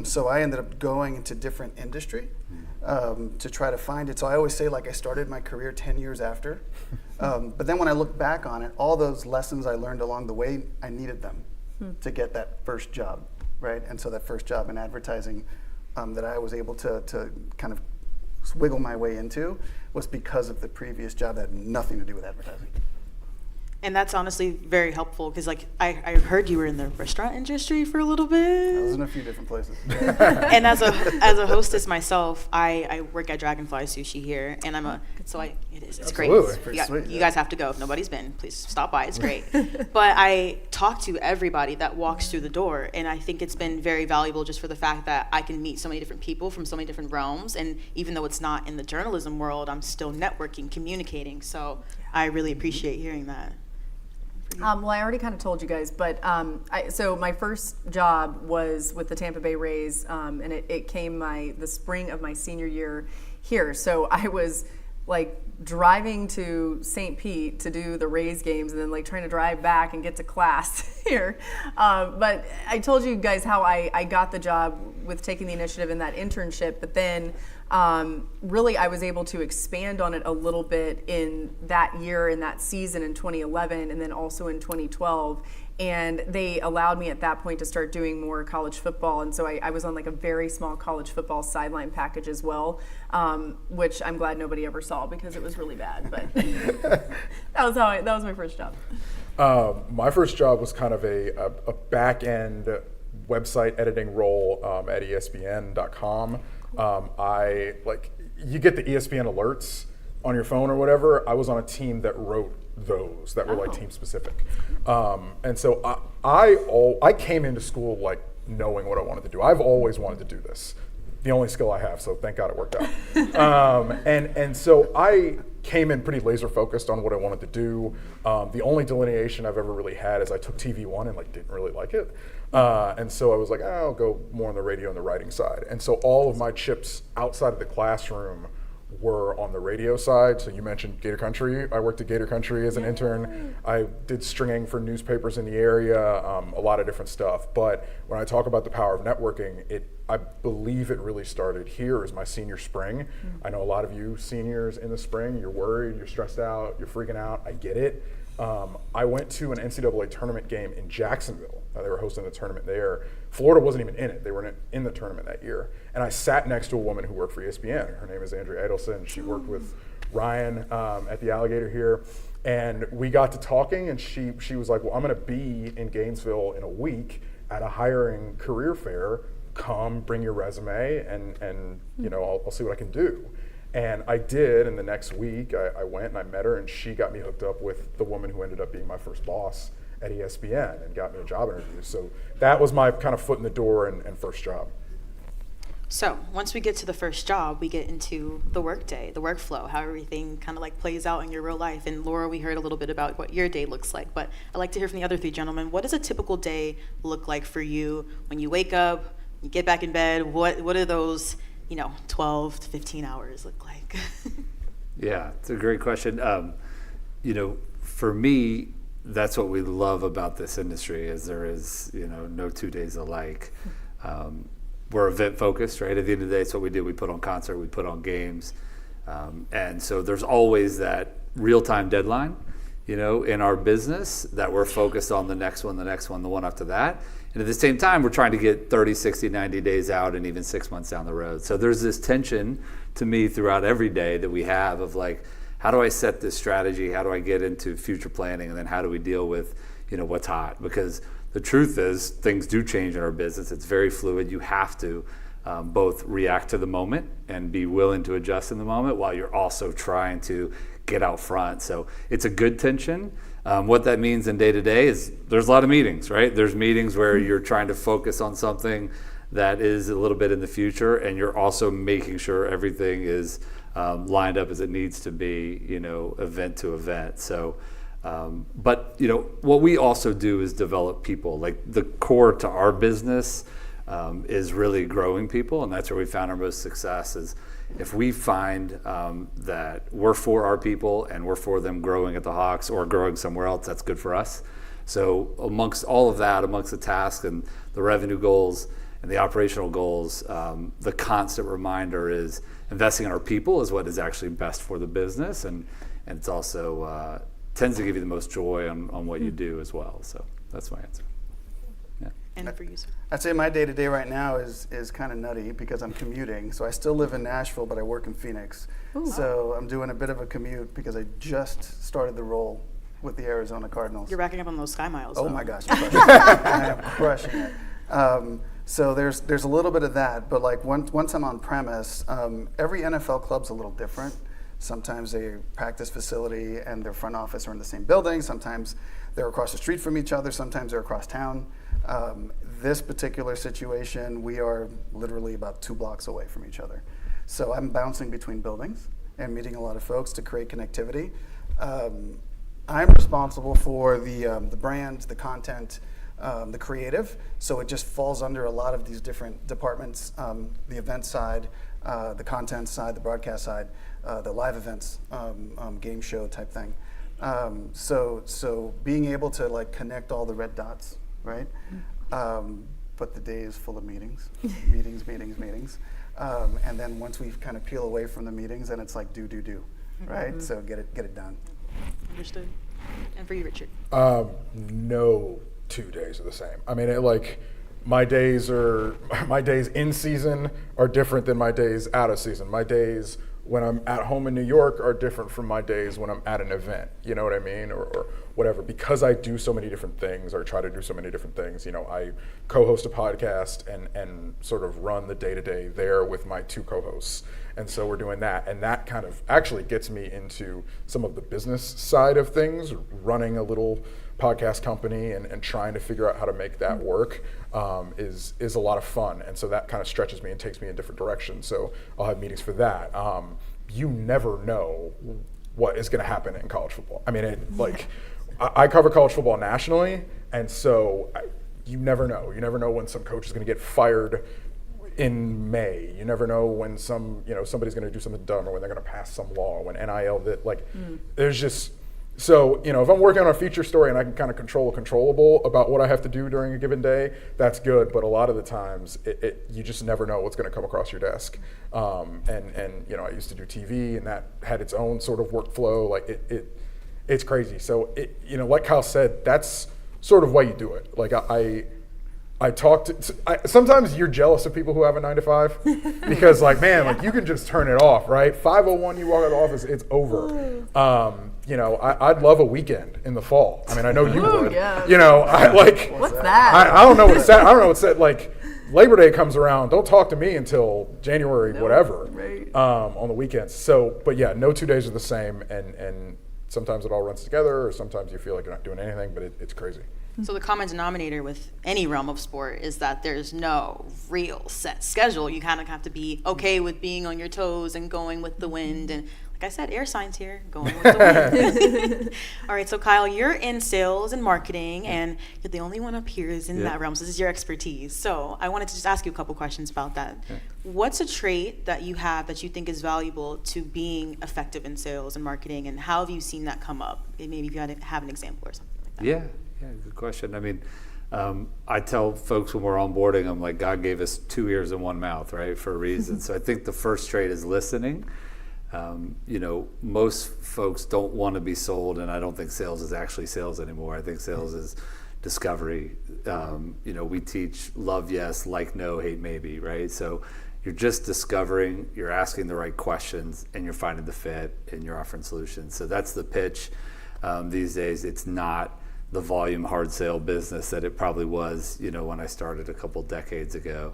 So I ended up going into different industry to try to find it. So I always say, like, I started my career 10 years after. But then when I look back on it, all those lessons I learned along the way, I needed them to get that first job, right? And so that first job in advertising that I was able to kind of wiggle my way into was because of the previous job that had nothing to do with advertising. And that's honestly very helpful because, like, I heard you were in the restaurant industry for a little bit. I was in a few different places. And as a hostess myself, I work at Dragonfly Sushi here, and it's great. Sweet, you guys have to go. If nobody's been, please stop by. It's great. But I talk to everybody that walks through the door, and I think it's been very valuable just for the fact that I can meet so many different people from so many different realms, and even though it's not in the journalism world, I'm still networking, communicating. So I really appreciate hearing that. Well, I already kind of told you guys, but so my first job was with the Tampa Bay Rays, and it came the spring of my senior year here. So I was like driving to St. Pete to do the Rays games, and then like trying to drive back and get to class here. But I told you guys how I got the job with taking the initiative in that internship, but then really I was able to expand on it a little bit in that year, in that season in 2011, and then also in 2012. And they allowed me at that point to start doing more college football. And so I was on like a very small college football sideline package as well, which I'm glad nobody ever saw because it was really bad. But that was my first job. My first job was kind of a back-end website editing role at ESPN.com. You get the ESPN alerts on your phone or whatever. I was on a team that wrote those that were like team specific. And so I came into school like knowing what I wanted to do. I've always wanted to do this. The only skill I have, so thank God it worked out. And so I came in pretty laser focused on what I wanted to do. The only delineation I've ever really had is I took TV1 and like didn't really like it. And so I was like, I'll go more on the radio and the writing side. And so all of my chips outside of the classroom were on the radio side. So you mentioned Gator Country. I worked at Gator Country as an intern. I did stringing for newspapers in the area, a lot of different stuff. But when I talk about the power of networking, I believe it really started here as my senior spring. I know a lot of you seniors in the spring, you're worried, you're stressed out, you're freaking out. I get it. I went to an NCAA tournament game in Jacksonville. They were hosting the tournament there. Florida wasn't even in it. They were in the tournament that year. And I sat next to a woman who worked for ESPN. Her name is Andrea Edelson. She worked with Ryan at the Alligator here. And we got to talking, and she was like, well, I'm going to be in Gainesville in a week at a hiring career fair. Come, bring your resume, and you know, I'll see what I can do. And I did, and the next week I went and I met her, and she got me hooked up with the woman who ended up being my first boss at ESPN and got me a job interview. So that was my kind of foot in the door and first job. So once we get to the first job, we get into the workday, the workflow, how everything kind of like plays out in your real life. And Laura, we heard a little bit about what your day looks like, but I'd like to hear from the other three gentlemen. What does a typical day look like for you when you wake up, you get back in bed? What are those, 12 to 15 hours look like? Yeah, it's a great question. For me, that's what we love about this industry is there is, no 2 days alike. We're event focused, right? At the end of the day, it's what we do. We put on concert, we put on games. And so there's always that real-time deadline, in our business that we're focused on the next one, the one after that. And at the same time, we're trying to get 30, 60, 90 days out and even 6 months down the road. So there's this tension to me throughout every day that we have of like, how do I set this strategy? How do I get into future planning? And then how do we deal with, what's hot? Because the truth is things do change in our business. It's very fluid. You have to both react to the moment and be willing to adjust in the moment while you're also trying to get out front. So it's a good tension. What that means in day to day is there's a lot of meetings, right? There's meetings where you're trying to focus on something that is a little bit in the future, and you're also making sure everything is lined up as it needs to be, event to event. So, but what we also do is develop people. Like the core to our business is really growing people, and that's where we found our most success is if we find that we're for our people and we're for them growing at the Hawks or growing somewhere else, that's good for us. So amongst all of that, amongst the tasks and the revenue goals and the operational goals, the constant reminder is investing in our people is what is actually best for the business, and it's also tends to give you the most joy on what you do as well. So that's my answer. Yeah. And for you, sir? I'd say my day-to-day right now is kind of nutty because I'm commuting. So I still live in Nashville, but I work in Phoenix. Ooh. So I'm doing a bit of a commute because I just started the role with the Arizona Cardinals. You're racking up on those Sky Miles. Oh though. my gosh, I'm crushing it. I am crushing it. So there's a little bit of that, but like once I'm on premise, every NFL club's a little different. Sometimes a practice facility and their front office are in the same building. Sometimes they're across the street from each other. Sometimes they're across town. This particular situation, we are literally about 2 blocks away from each other. So I'm bouncing between buildings and meeting a lot of folks to create connectivity. I'm responsible for the brand, the content, the creative. So it just falls under a lot of these different departments, the event side, the content side, the broadcast side, the live events, game show type thing. So being able to like connect all the red dots, right? But the day is full of meetings. And then once we kind of peel away from the meetings, then it's like do, right? Mm-hmm. So get it done. Understood. And for you, Richard? No 2 days are the same. I mean, my days in season are different than my days out of season. My days when I'm at home in New York are different from my days when I'm at an event, you know what I mean, or whatever. Because I do so many different things, or try to do so many different things, I co-host a podcast and sort of run the day-to-day there with my 2 co-hosts. And so we're doing that, and that kind of actually gets me into some of the business side of things, running a little podcast company and trying to figure out how to make that work is a lot of fun. And so that kind of stretches me and takes me in different directions. So I'll have meetings for that. You never know what is going to happen in college football. I mean, I cover college football nationally, and so you never know. You never know when some coach is going to get fired in May. You never know when somebody's going to do something dumb, or when they're going to pass some law, when NIL there's just. So, if I'm working on a feature story and I can kind of control a controllable about what I have to do during a given day, that's good. But a lot of the times, you just never know what's going to come across your desk. And I used to do TV, and that had its own sort of workflow. Like it's crazy. So like Kyle said, that's sort of why you do it. Like sometimes you're jealous of people who have a 9 to 5 because like, man, like you can just turn it off, right? 5:01, you walk out of the office, it's over. I'd love a weekend in the fall. I mean, I know you would. Yeah. What's that? I don't know what's that. I don't know what's that. Like Labor Day comes around, don't talk to me until January, whatever, right. on the weekends. So, but yeah, no 2 days are the same, and sometimes it all runs together, or sometimes you feel like you're not doing anything, but it's crazy. So the common denominator with any realm of sport is that there's no real set schedule. You kind of have to be okay with being on your toes and going with the wind. And like I said, air signs here, going with the wind. All right, so Kyle, you're in sales and marketing, and you're the only one up here who's in that realm. So this is your expertise. So I wanted to just ask you a couple questions about that. Okay. What's a trait that you have that you think is valuable to being effective in sales and marketing, and how have you seen that come up? Maybe if you have an example or something like that. Yeah, good question. I mean, I tell folks when we're onboarding, I'm like, God gave us 2 ears and 1 mouth, right, for a reason. So I think the first trait is listening. Most folks don't want to be sold, and I don't think sales is actually sales anymore. I think sales is discovery. We teach love yes, like no, hate maybe, right? So you're just discovering, you're asking the right questions, and you're finding the fit, and you're offering solutions. So that's the pitch. These days, it's not the volume hard sale business that it probably was, when I started a couple decades ago.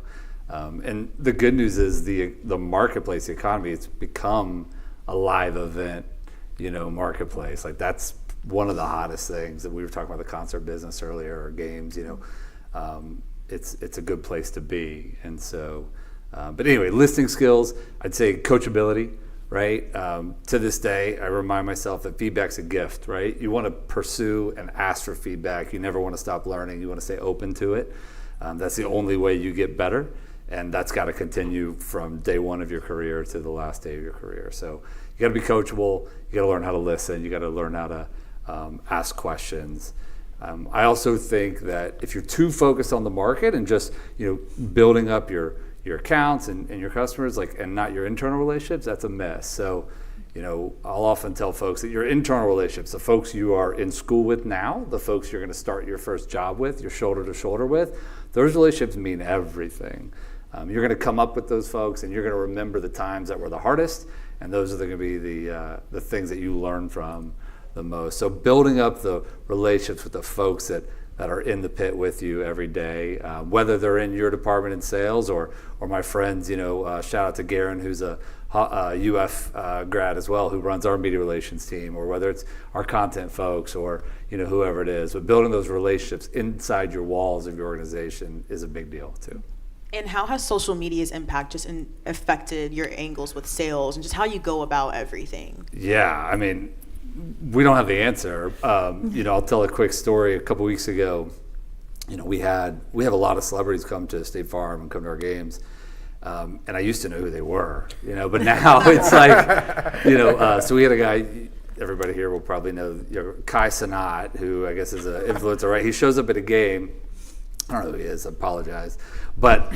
And the good news is the marketplace, the economy, it's become a live event, marketplace. Like that's one of the hottest things that we were talking about the concert business earlier, or games, it's a good place to be. And so, but anyway, listening skills, I'd say coachability. Right? To this day, I remind myself that feedback's a gift, right? You want to pursue and ask for feedback. You never want to stop learning. You want to stay open to it. That's the only way you get better. And that's got to continue from day one of your career to the last day of your career. So you got to be coachable. You got to learn how to listen. You got to learn how to ask questions. I also think that if you're too focused on the market and just, building up your accounts and your customers, and not your internal relationships, that's a mess. So, I'll often tell folks that your internal relationships, the folks you are in school with now, the folks you're going to start your first job with, you're shoulder to shoulder with, those relationships mean everything. You're going to come up with those folks, and you're going to remember the times that were the hardest, and those are going to be the things that you learn from the most. So building up the relationships with the folks that are in the pit with you every day, whether they're in your department in sales or my friends, shout out to Garen, who's a UF grad as well, who runs our media relations team, or whether it's our content folks or, whoever it is. But building those relationships inside your walls of your organization is a big deal too. And how has social media's impact just affected your angles with sales and just how you go about everything? Yeah, I mean, we don't have the answer. I'll tell a quick story. A couple weeks ago, we have a lot of celebrities come to State Farm and come to our games. And I used to know who they were, but now it's like, so we had a guy, everybody here will probably know, Kai Cenat, who I guess is an influencer, right? He shows up at a game. I don't know who he is, I apologize. But,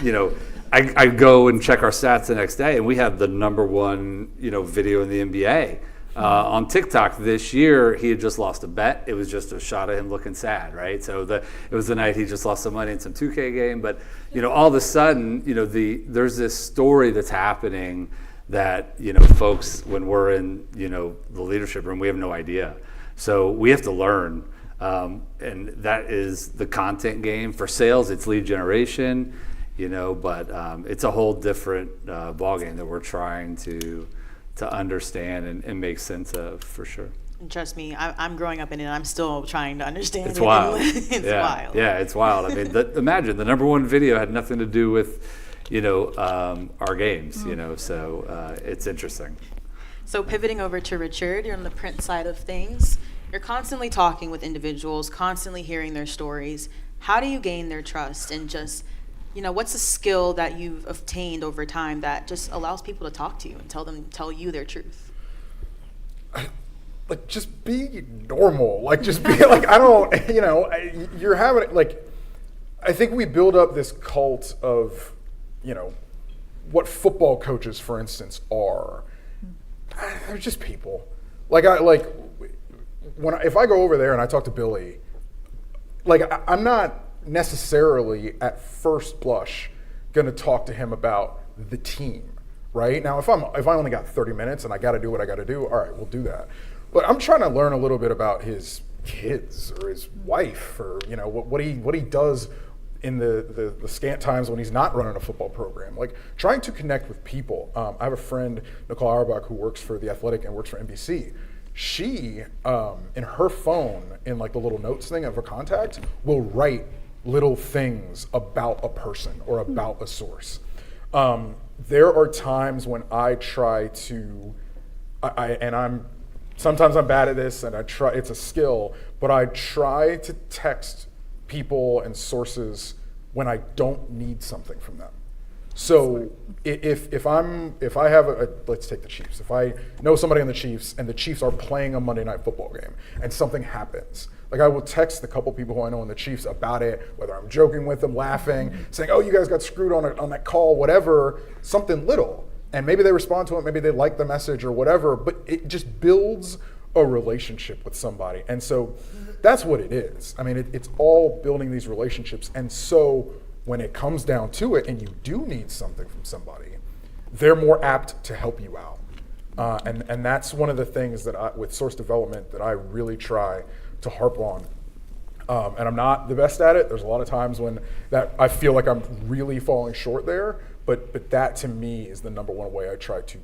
I go and check our stats the next day, and we have the number one, video in the NBA. On TikTok this year, he had just lost a bet. It was just a shot of him looking sad, right? So it was the night he just lost some money in some 2K game. But, all of a sudden, there's this story that's happening that, folks, when we're in, the leadership room, we have no idea. So we have to learn. And that is the content game. For sales, it's lead generation, but it's a whole different ballgame that we're trying to understand and make sense of, for sure. And trust me, I'm growing up in it. I'm still trying to understand. It's wild. It's wild. Yeah, it's wild. I mean, imagine the number one video had nothing to do with, our games. So it's interesting. So pivoting over to Richard, you're on the print side of things. You're constantly talking with individuals, constantly hearing their stories. How do you gain their trust, and just, what's a skill that you've obtained over time that just allows people to talk to you and tell you their truth? Like, just be normal. Like, just be like, I don't, you're having it. Like, I think we build up this cult of, what football coaches, for instance, are. They're just people. If I go over there and I talk to Billy, like, I'm not necessarily at first blush going to talk to him about the team, right? Now, if I only got 30 minutes and I got to do what I got to do, all right, we'll do that. But I'm trying to learn a little bit about his kids or his wife, or what he does in the scant times when he's not running a football program. Like, trying to connect with people. I have a friend, Nicole Auerbach, who works for The Athletic and works for NBC. She, in her phone, in like the little notes thing of her contact, will write little things about a person or about a source. There are times when I try to, sometimes I'm bad at this, and it's a skill, but I try to text people and sources when I don't need something from them. So if I have let's take the Chiefs. If I know somebody on the Chiefs and the Chiefs are playing a Monday Night Football game and something happens, like, I will text the couple people who I know on the Chiefs about it, whether I'm joking with them, laughing, saying, "Oh, you guys got screwed on that call," whatever, something little. And maybe they respond to it, maybe they like the message or whatever, but it just builds a relationship with somebody. And so that's what it is. I mean, it's all building these relationships. And so when it comes down to it and you do need something from somebody, they're more apt to help you out. And that's one of the things that with source development that I really try to harp on. And I'm not the best at it. There's a lot of times when that I feel like I'm really falling short there, but that to me is the number one way I try to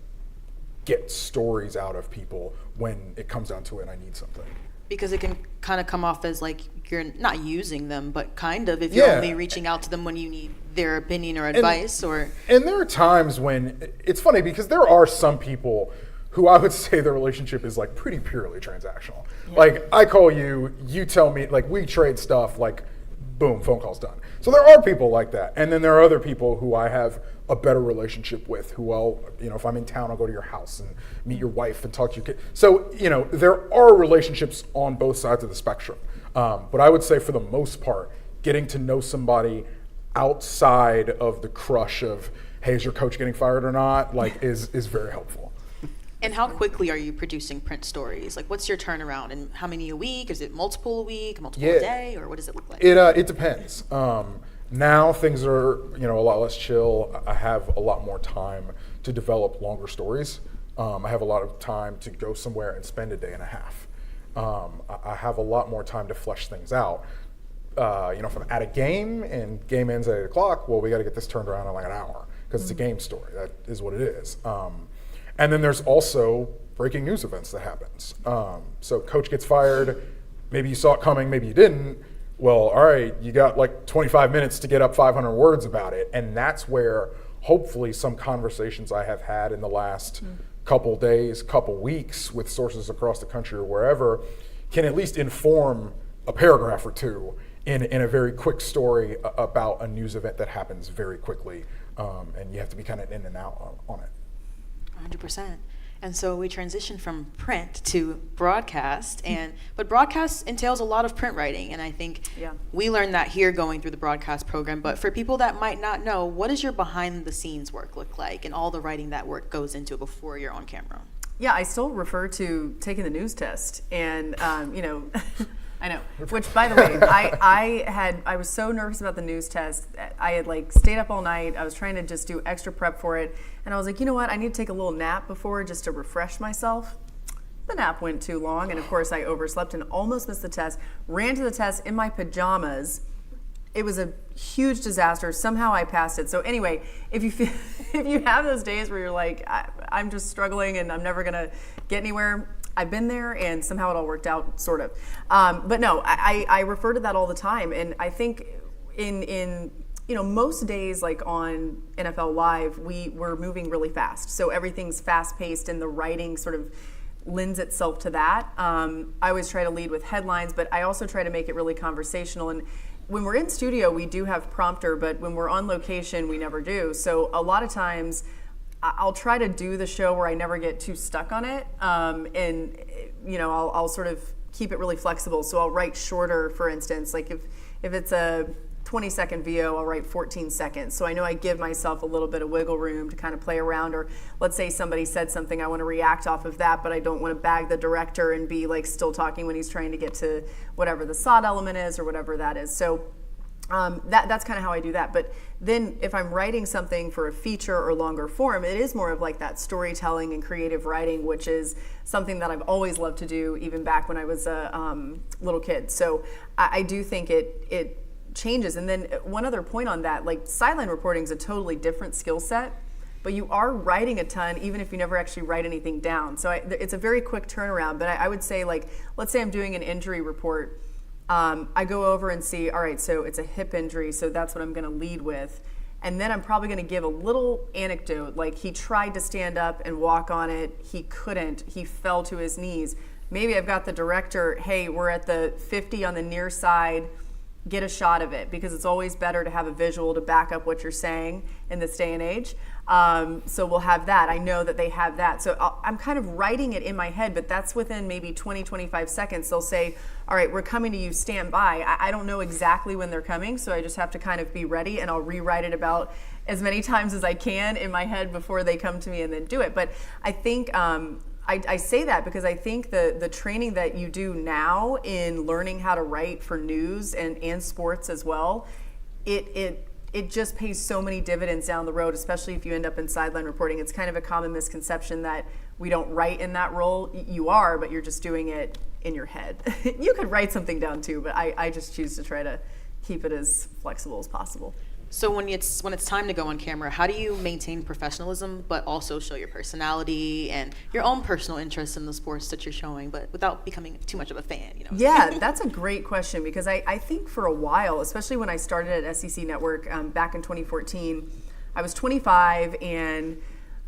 get stories out of people when it comes down to it and I need something. Because it can kind of come off as like you're not using them, but kind of, if you're only reaching out to them when you need their opinion or advice. And there are times when it's funny because there are some people who I would say the relationship is like pretty purely transactional. Yeah. Like, I call you, you tell me, like, we trade stuff, like, boom, phone call's done. So there are people like that. And then there are other people who I have a better relationship with, who I'll, if I'm in town, I'll go to your house and meet your wife and talk to your kid. So, there are relationships on both sides of the spectrum. But I would say for the most part, getting to know somebody outside of the crush of, hey, is your coach getting fired or not, like, is very helpful. And how quickly are you producing print stories? Like, what's your turnaround, and how many a week? Is it multiple a week, multiple a day, or what does it look like? It depends. Now things are a lot less chill. I have a lot more time to develop longer stories. I have a lot of time to go somewhere and spend a day and a half. I have a lot more time to flesh things out. If I'm at a game and game ends at 8 o'clock, well, we got to get this turned around in like an hour because it's a game story. That is what it is. And then there's also breaking news events that happens. So coach gets fired, maybe you saw it coming, maybe you didn't. Well, all right, you got like 25 minutes to get up 500 words about it. And that's where hopefully some conversations I have had in the last couple days, couple weeks with sources across the country or wherever can at least inform a paragraph or two in a very quick story about a news event that happens very quickly. And you have to be kind of in and out on it. 100%. And so we transitioned from print to broadcast, but broadcast entails a lot of print writing, and I think we learned that here going through the broadcast program. But for people that might not know, what does your behind the scenes work look like, and all the writing that work goes into before you're on camera? Yeah, I still refer to taking the news test, and I know. Which, by the way, I was so nervous about the news test. I had stayed up all night. I was trying to just do extra prep for it, and I was like, you know what? I need to take a little nap before just to refresh myself. The nap went too long, and of course I overslept and almost missed the test. Ran to the test in my pajamas. It was a huge disaster. Somehow I passed it. So anyway, if you have those days where you're like, I'm just struggling and I'm never gonna get anywhere, I've been there, and somehow it all worked out, sort of. But no, I refer to that all the time, and I think in most days, like on NFL Live, we're moving really fast, so everything's fast-paced, and the writing sort of lends itself to that. I always try to lead with headlines, but I also try to make it really conversational. And when we're in studio, we do have prompter, but when we're on location, we never do. So a lot of times, I'll try to do the show where I never get too stuck on it, and I'll sort of keep it really flexible. So I'll write shorter, for instance, like if it's a 20-second VO, I'll write 14 seconds. So I know I give myself a little bit of wiggle room to kind of play around. Or let's say somebody said something, I want to react off of that, but I don't want to bag the director and be still talking when he's trying to get to whatever the SOT element is or whatever that is. So That's kind of how I do that. But then if I'm writing something for a feature or longer form, it is more of like that storytelling and creative writing, which is something that I've always loved to do, even back when I was a little kid. So I do think it changes. And then one other point on that, like sideline reporting is a totally different skill set, but you are writing a ton even if you never actually write anything down. So it's a very quick turnaround. But I would say, like, let's say I'm doing an injury report. I go over and see, all right, so it's a hip injury, so that's what I'm going to lead with. And then I'm probably going to give a little anecdote, like he tried to stand up and walk on it. He couldn't. He fell to his knees. Maybe I've got the director, hey, we're at the 50 on the near side. Get a shot of it, because it's always better to have a visual to back up what you're saying in this day and age. So we'll have that. I know that they have that. So I'm kind of writing it in my head, but that's within maybe 20, 25 seconds. They'll say, all right, we're coming to you, stand by. I don't know exactly when they're coming, so I just have to kind of be ready, and I'll rewrite it about as many times as I can in my head before they come to me and then do it. But I think I say that because I think the training that you do now in learning how to write for news and sports as well, it just pays so many dividends down the road, especially if you end up in sideline reporting. It's kind of a common misconception that we don't write in that role. You are, but you're just doing it in your head. You could write something down too, but I just choose to try to keep it as flexible as possible. So when it's time to go on camera, how do you maintain professionalism but also show your personality and your own personal interest in the sports that you're showing, but without becoming too much of a fan? You know? Yeah, that's a great question, because I think for a while, especially when I started at SEC Network back in 2014, I was 25 and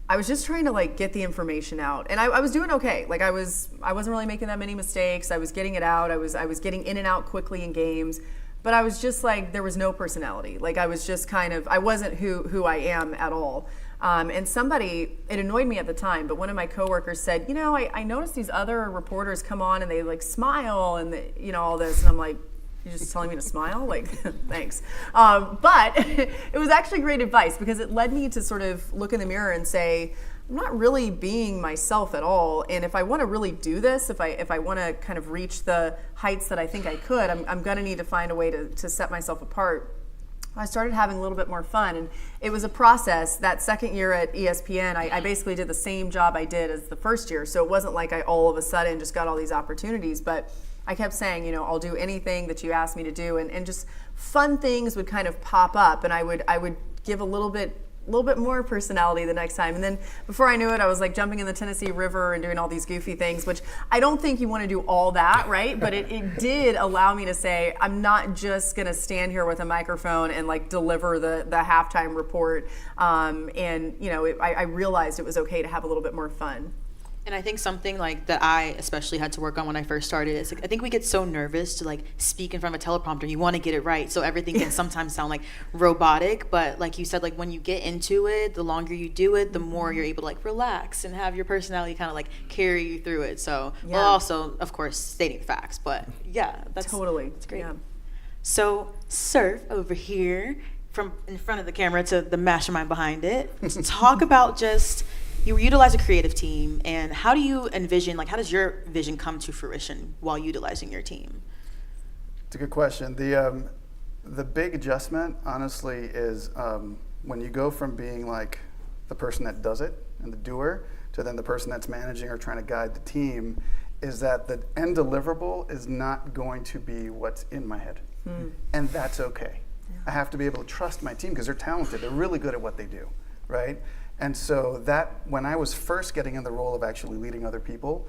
I was just trying to like get the information out, and I was doing okay. Like I wasn't really making that many mistakes. I was getting it out. I was getting in and out quickly in games. But I was just like, there was no personality. Like I was just kind of, I wasn't who I am at all. And it annoyed me at the time, but one of my coworkers said, I noticed these other reporters come on and they like smile and all this. And I'm like, you're just telling me to smile? Like, thanks. But it was actually great advice, because it led me to sort of look in the mirror and say, I'm not really being myself at all. And if I want to really do this, if I want to kind of reach the heights that I think I could, I'm going to need to find a way to set myself apart. I started having a little bit more fun, and it was a process. That second year at ESPN, I basically did the same job I did as the first year. So it wasn't like I all of a sudden just got all these opportunities, but I kept saying, I'll do anything that you ask me to do, and just fun things would kind of pop up, and I would give a little bit more personality the next time. And then before I knew it, I was like jumping in the Tennessee River and doing all these goofy things, which I don't think you want to do all that, right? But it did allow me to say, I'm not just going to stand here with a microphone and like deliver the halftime report. I realized it was okay to have a little bit more fun. And I think something like that I especially had to work on when I first started is, like, I think we get so nervous to like speak in front of a teleprompter. You want to get it right, so everything can sometimes sound like robotic. But like you said, like when you get into it, the longer you do it, the more you're able to like relax and have your personality kind of like carry you through it. So Well, also of course stating facts, but yeah, that's totally. It's great. Yeah. So Surf over here, from in front of the camera to the mastermind behind it, talk about just. You utilize a creative team, and how do you envision, like, how does your vision come to fruition while utilizing your team? It's a good question. The big adjustment, honestly, is when you go from being like the person that does it and the doer to then the person that's managing or trying to guide the team, is that the end deliverable is not going to be what's in my head. And that's okay. Yeah. I have to be able to trust my team because they're talented. They're really good at what they do, right? And so that, when I was first getting in the role of actually leading other people,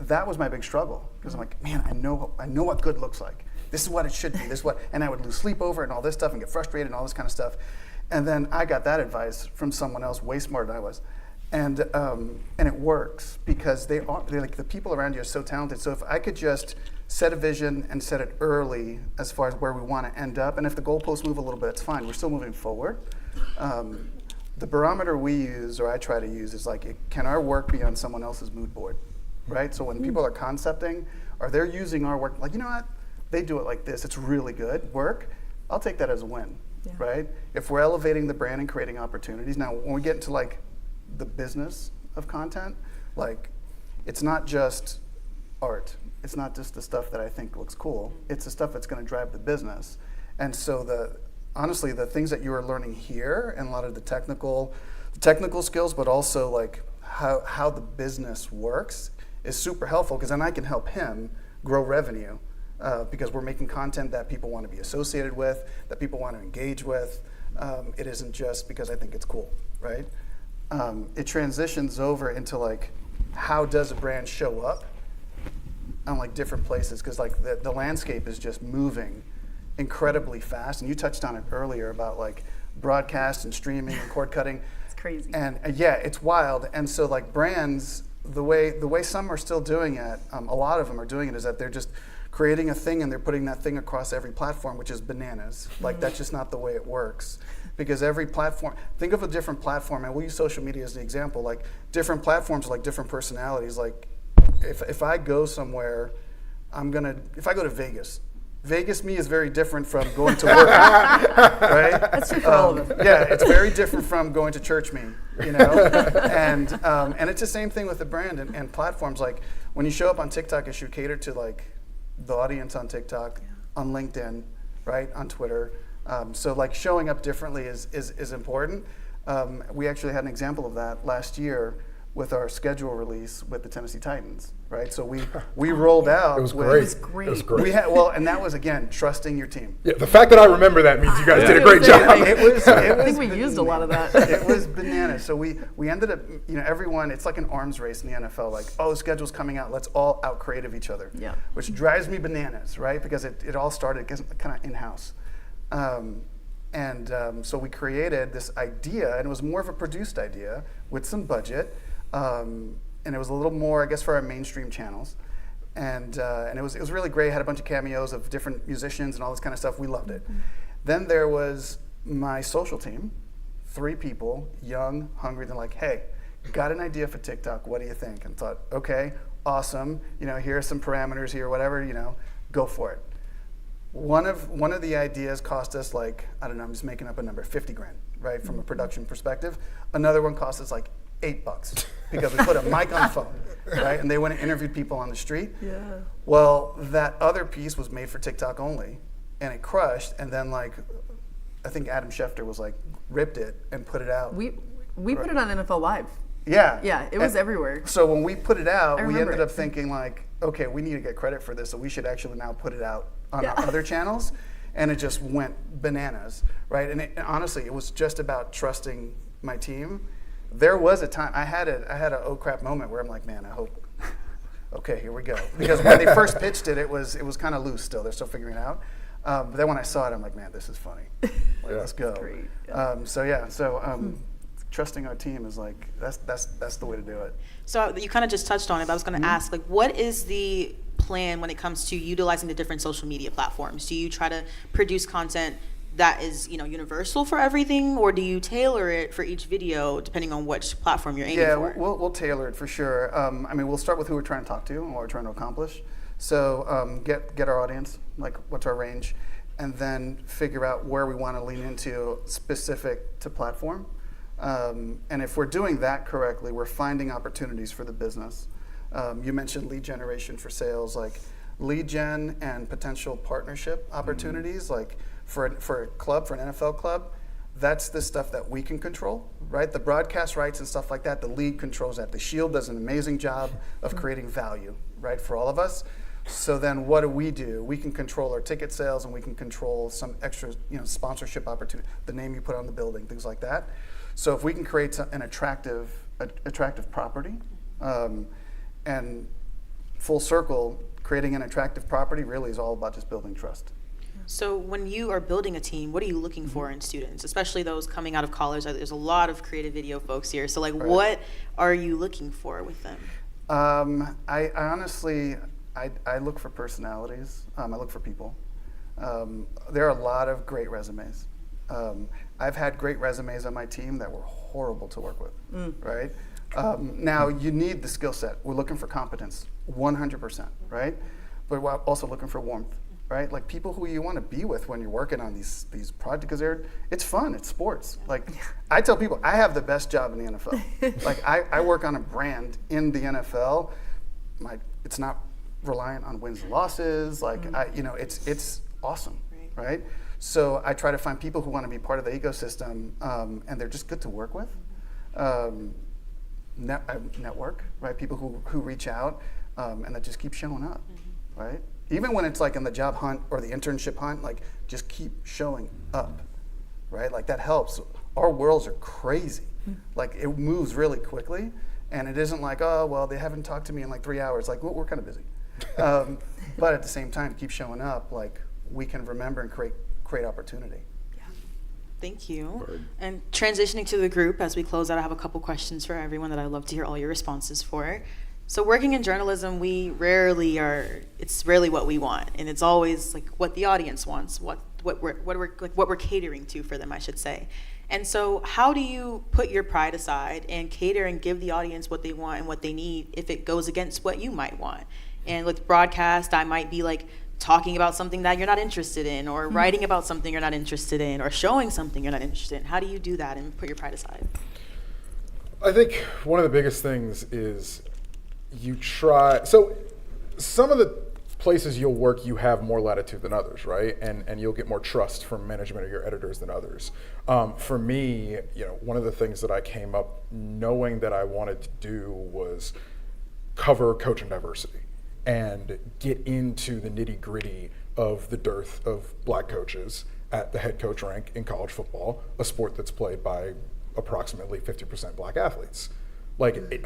that was my big struggle, because I'm like, man, I know what good looks like. This is what it should be. This is what, and I would lose sleep over it and all this stuff and get frustrated and all this kind of stuff. And then I got that advice from someone else way smarter than I was, and it works because they're like, the people around you are so talented. So if I could just set a vision and set it early as far as where we want to end up, and if the goalposts move a little bit, it's fine. We're still moving forward. The barometer we use, or I try to use, is like, can our work be on someone else's mood board, right? So when people are concepting, are they using our work, like, you know what, they do it like this, it's really good work, I'll take that as a win, right? If we're elevating the brand and creating opportunities. Now, when we get into like the business of content, like, it's not just art, it's not just the stuff that I think looks cool, it's the stuff that's gonna drive the business. And so honestly, the things that you are learning here and a lot of the technical skills, but also like how the business works is super helpful, because then I can help him grow revenue because we're making content that people want to be associated with, that people want to engage with. It isn't just because I think it's cool, right? It transitions over into like, how does a brand show up on like different places? Because like the landscape is just moving incredibly fast, and you touched on it earlier about like broadcast and streaming and cord cutting. It's crazy. And yeah, it's wild. And so like brands, the way some are still doing it, a lot of them are doing it, is that they're just creating a thing and they're putting that thing across every platform, which is bananas. Like that's just not the way it works. Because every platform, think of a different platform, and we'll use social media as an example. Like different platforms, like different personalities. Like if I go somewhere, if I go to Vegas me is very different from going to work, right? That's true for all of us. Yeah, it's very different from going to church me, you know? And it's the same thing with the brand and platforms. Like when you show up on TikTok, it should cater to like the audience on TikTok, on LinkedIn, right, on Twitter. So like showing up differently is important. We actually had an example of that last year with our schedule release with the Tennessee Titans, right? So we rolled out. It was with, great. It was great. We had, well, and that was again trusting your team. Yeah, the fact that I remember that means you guys did a great job. I think we used a lot of that. It was bananas. So we ended up, everyone, it's like an arms race in the NFL. Like, oh, the schedule's coming out. Let's all out creative each other. Yeah. Which drives me bananas, right? Because it all started kind of in-house. So we created this idea, and it was more of a produced idea with some budget. And it was a little more, I guess, for our mainstream channels. And it was really great. It had a bunch of cameos of different musicians and all this kind of stuff. We loved it. Mm-hmm. Then there was my social team, 3 people, young, hungry. They're like, hey, got an idea for TikTok. What do you think? And thought, okay, awesome. Here are some parameters here, whatever, go for it. One of the ideas cost us like, I don't know, I'm just making up a number, $50,000, right, from a production perspective. Another one cost us like $8 because we put a mic on the phone, right? And they went and interviewed people on the street. Yeah. Well, that other piece was made for TikTok only, and it crushed. And then like, I think Adam Schefter was like, ripped it and put it out. We put it on NFL Live. Yeah. Yeah, it was everywhere. So when we put it out, we ended it. up thinking like, okay, we need to get credit for this, so we should actually now put it out on our other channels. And it just went bananas, right? And honestly, it was just about trusting my team. There was a time I had a oh crap moment where I'm like, man, I hope. Okay, here we go. Because when they first pitched it, it was kind of loose still. They're still figuring it out. But then when I saw it, I'm like, man, this is funny. Like, let's go. Great. Trusting our team is like that's the way to do it. So you kind of just touched on it, but I was going to ask, like, what is the plan when it comes to utilizing the different social media platforms? Do you try to produce content that is, universal for everything, or do you tailor it for each video depending on which platform you're aiming for? Yeah, we'll tailor it for sure. We'll start with who we're trying to talk to and what we're trying to accomplish. So get our audience, like what's our range, and then figure out where we want to lean into specific to platform. And if we're doing that correctly, we're finding opportunities for the business. You mentioned lead generation for sales, like lead gen and potential partnership opportunities, like for a club, for an NFL club, that's the stuff that we can control, right? The broadcast rights and stuff like that, the league controls that. The Shield does an amazing job of creating value, right, for all of us. So then what do? We can control our ticket sales, and we can control some extra, sponsorship opportunity, the name you put on the building, things like that. So if we can create an attractive property, and full circle, creating an attractive property really is all about just building trust. So when you are building a team, what are you looking for in students, especially those coming out of college? There's a lot of creative video folks here. So like, what are you looking for with them? I honestly look for personalities. I look for people. There are a lot of great resumes. I've had great resumes on my team that were horrible to work with, right? Now, you need the skill set. We're looking for competence, 100%, right? But we're also looking for warmth, right? Like people who you want to be with when you're working on these projects, because it's fun, it's sports. Like I tell people, I have the best job in the NFL. Like I work on a brand in the NFL. It's not reliant on wins and losses. Like it's awesome, right? So I try to find people who want to be part of the ecosystem, and they're just good to work with. Network, right? People who reach out, and that just keep showing up, right? Even when it's like in the job hunt or the internship hunt, like just keep showing up, right? Like that helps. Our worlds are crazy. Like it moves really quickly, and it isn't like, oh, well, they haven't talked to me in like 3 hours. Like, well, we're kind of busy. But at the same time, keep showing up. Like we can remember and create opportunity. Thank you. And transitioning to the group, as we close out, I have a couple questions for everyone that I'd love to hear all your responses for. So working in journalism, it's rarely what we want. And it's always like what the audience wants, what we're catering to for them, I should say. And so how do you put your pride aside and cater and give the audience what they want and what they need if it goes against what you might want? And with broadcast, I might be like, talking about something that you're not interested in, or writing about something you're not interested in, or showing something you're not interested in. How do you do that and put your pride aside? I think one of the biggest things is you try. So some of the places you'll work, you have more latitude than others, right? And you'll get more trust from management or your editors than others. For me, one of the things that I came up knowing that I wanted to do was cover coaching diversity and get into the nitty-gritty of the dearth of black coaches at the head coach rank in college football, a sport that's played by approximately 50% black athletes.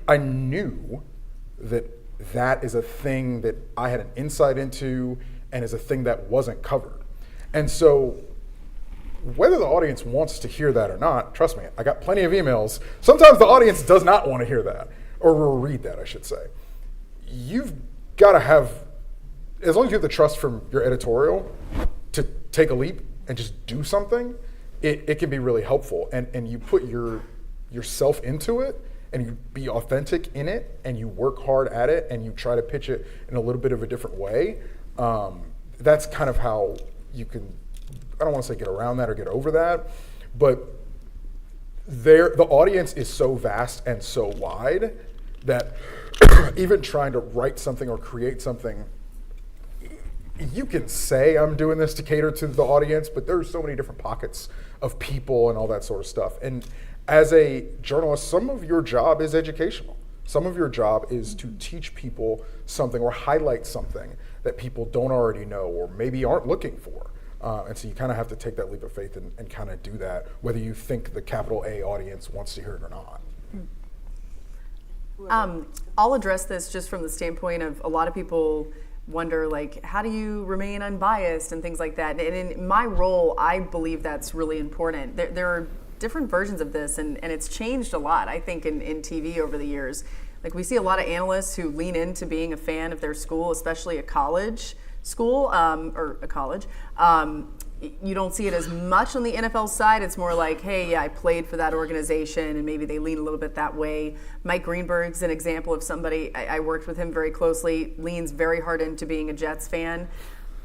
I knew that is a thing that I had an insight into and is a thing that wasn't covered. And so whether the audience wants to hear that or not, trust me, I got plenty of emails. Sometimes the audience does not want to hear that, or will read that, I should say. You've got to have, as long as you have the trust from your editorial to take a leap and just do something, it can be really helpful. And you put yourself into it, and you be authentic in it, and you work hard at it, and you try to pitch it in a little bit of a different way. That's kind of how you can, I don't want to say get around that or get over that, but the audience is so vast and so wide that even trying to write something or create something, you can say I'm doing this to cater to the audience, but there's so many different pockets of people and all that sort of stuff. And as a journalist, some of your job is educational. Some of your job is to teach people something or highlight something that people don't already know or maybe aren't looking for. And so you kind of have to take that leap of faith and kind of do that, whether you think the capital A audience wants to hear it or not. I'll address this just from the standpoint of a lot of people wonder, like, how do you remain unbiased and things like that. And in my role, I believe that's really important. There are different versions of this, and it's changed a lot, I think, in TV over the years. Like, we see a lot of analysts who lean into being a fan of their school, especially a college school, or a college. You don't see it as much on the NFL side. It's more like, hey, yeah, I played for that organization, and maybe they lean a little bit that way. Mike Greenberg's an example of somebody, I worked with him very closely, leans very hard into being a Jets fan.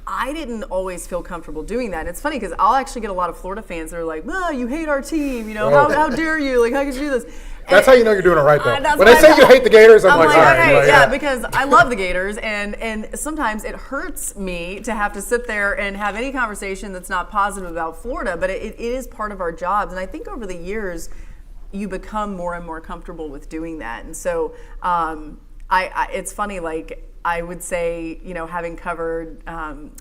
I didn't always feel comfortable doing that. And it's funny because I'll actually get a lot of Florida fans that are like, "Oh, you hate our team, how dare you, like, how could you do this?" That's how you know you're doing it right, though. When they say you hate the Gators, I'm like, all right. Okay, yeah, because I love the Gators, and sometimes it hurts me to have to sit there and have any conversation that's not positive about Florida, but it is part of our jobs. And I think over the years, you become more and more comfortable with doing that. And so it's funny, like, I would say, having covered,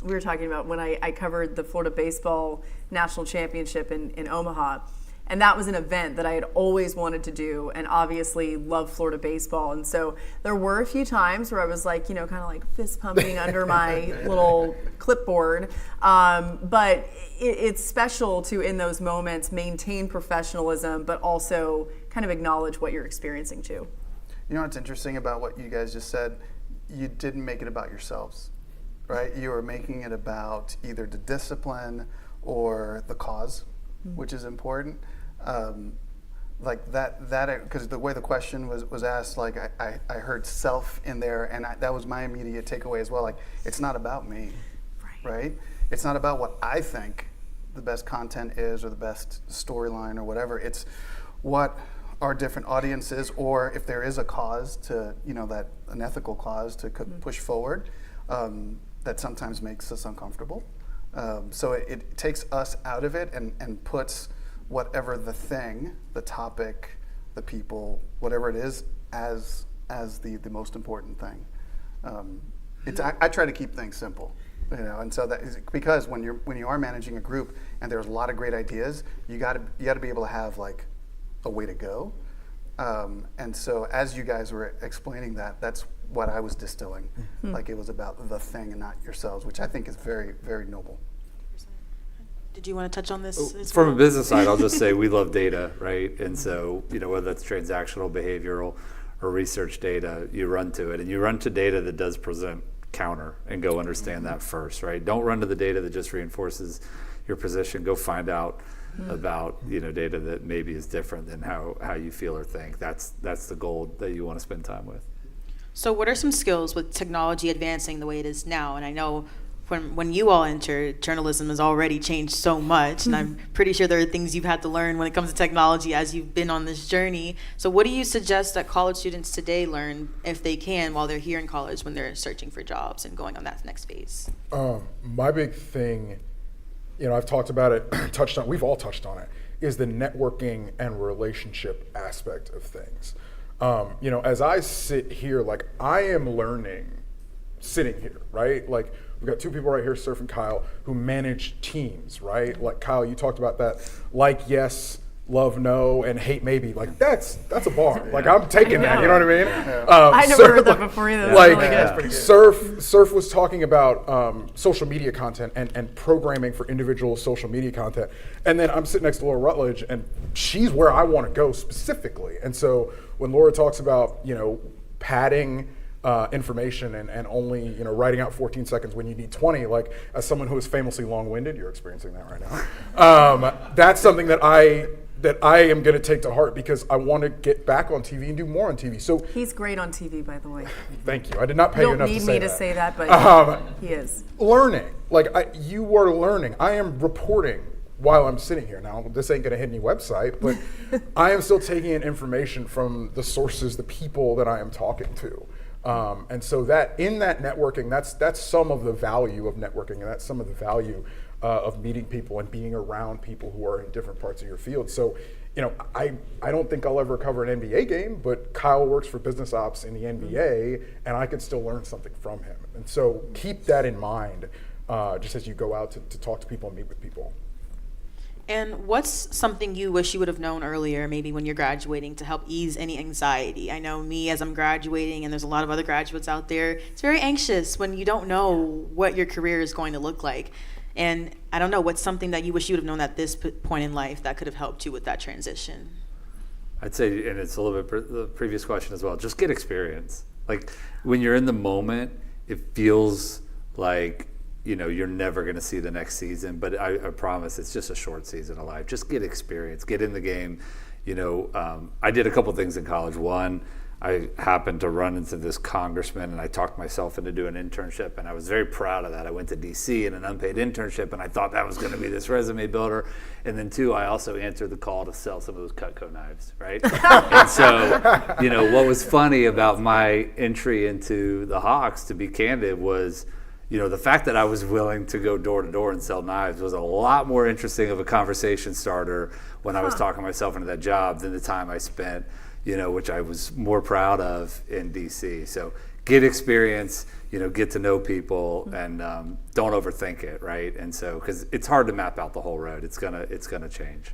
we were talking about when I covered the Florida Baseball National Championship in Omaha. And that was an event that I had always wanted to do, and obviously love Florida baseball. And so there were a few times where I was like, kind of like fist pumping under my little clipboard. But it's special to, in those moments, maintain professionalism, but also kind of acknowledge what you're experiencing too. You know what's interesting about what you guys just said? You didn't make it about yourselves, right? You were making it about either the discipline or the cause, which is important. Like that, because the way the question was asked, like I heard self in there, and that was my immediate takeaway as well. Like, it's not about me, right? It's not about what I think the best content is or the best storyline or whatever. It's what our different audiences, or if there is a cause to, that an ethical cause to push forward, that sometimes makes us uncomfortable. So it takes us out of it and puts whatever the thing, the topic, the people, whatever it is, as the most important thing. I try to keep things simple, and so that is because when you are managing a group and there's a lot of great ideas, you got to be able to have like a way to go. And so as you guys were explaining that's what I was distilling. Like it was about the thing and not yourselves, which I think is very, very noble. Did you want to touch on this as From well? a business side, I'll just say we love data, right? And so, whether that's transactional, behavioral, or research data, you run to it. And you run to data that does present counter and go understand that first, right? Don't run to the data that just reinforces your position. Go find out about, data that maybe is different than how you feel or think. That's the gold that you want to spend time with. So what are some skills with technology advancing the way it is now? And I know when you all entered, journalism has already changed so much, and I'm pretty sure there are things you've had to learn when it comes to technology as you've been on this journey. So what do you suggest that college students today learn, if they can, while they're here in college when they're searching for jobs and going on that next phase? My big thing, I've talked about it, we've all touched on it, is the networking and relationship aspect of things. As I sit here, like I am learning sitting here, right? Like we've got two people right here, Surf and Kyle, who manage teams, right? Like Kyle, you talked about that, like yes, love no, and hate maybe. Like that's a bar. Like I'm taking that, you know what I mean? I never heard that before either. Like That's really good. Surf was talking about social media content and programming for individual social media content. And then I'm sitting next to Laura Rutledge, and she's where I want to go specifically. And so when Laura talks about, padding information and only writing out 14 seconds when you need 20, like as someone who is famously long-winded, you're experiencing that right now. That's something that I am going to take to heart because I want to get back on TV and do more on TV. So He's great on TV, by the way. thank you. I did not pay You you don't enough need to say me that. to say that, but he is. Learning, you are learning. I am reporting while I'm sitting here. Now, this ain't going to hit any website, but I am still taking in information from the sources, the people that I am talking to. And so that in that networking, that's some of the value of networking, and that's some of the value of meeting people and being around people who are in different parts of your field. So, I don't think I'll ever cover an NBA game, but Kyle works for business ops in the NBA, and I could still learn something from him. And so keep that in mind just as you go out to talk to people and meet with people. And what's something you wish you would have known earlier, maybe when you're graduating, to help ease any anxiety? I know me, as I'm graduating, and there's a lot of other graduates out there, it's very anxious when you don't know what your career is going to look like. And I don't know, what's something that you wish you would have known at this point in life that could have helped you with that transition? I'd say, and it's a little bit the previous question as well, just get experience. Like when you're in the moment, it feels like you're never going to see the next season, but I promise it's just a short season of life. Just get experience, get in the game. I did a couple things in college. One, I happened to run into this congressman, and I talked myself into doing an internship, and I was very proud of that. I went to DC in an unpaid internship, and I thought that was going to be this resume builder. And then two, I also answered the call to sell some of those Cutco knives, right? And so, what was funny about my entry into the Hawks, to be candid, was the fact that I was willing to go door to door and sell knives was a lot more interesting of a conversation starter when I was talking myself into that job than the time I spent, which I was more proud of in DC. So get experience, get to know people, and don't overthink it, right? And so, because it's hard to map out the whole road, it's gonna change.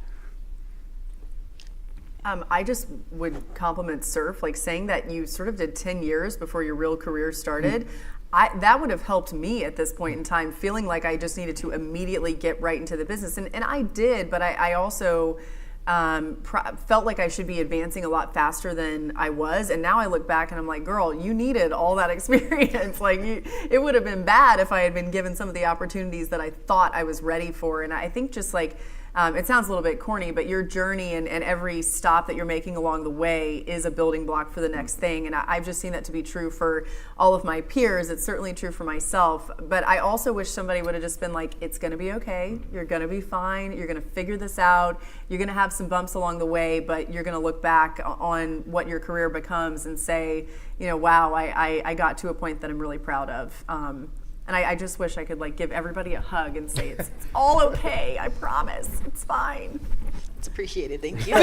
I just would compliment Surf, like saying that you sort of did 10 years before your real career started. That would have helped me at this point in time, feeling like I just needed to immediately get right into the business. And I did, but I also felt like I should be advancing a lot faster than I was. And now I look back and I'm like, girl, you needed all that experience. Like it would have been bad if I had been given some of the opportunities that I thought I was ready for. And I think just like, it sounds a little bit corny, but your journey and every stop that you're making along the way is a building block for the next thing. And I've just seen that to be true for all of my peers. It's certainly true for myself. But I also wish somebody would have just been like, it's going to be okay. You're going to be fine. You're going to figure this out. You're going to have some bumps along the way, but you're going to look back on what your career becomes and say, wow, I got to a point that I'm really proud of. And I just wish I could like give everybody a hug and say it's all okay. I promise, it's fine. It's appreciated, thank you.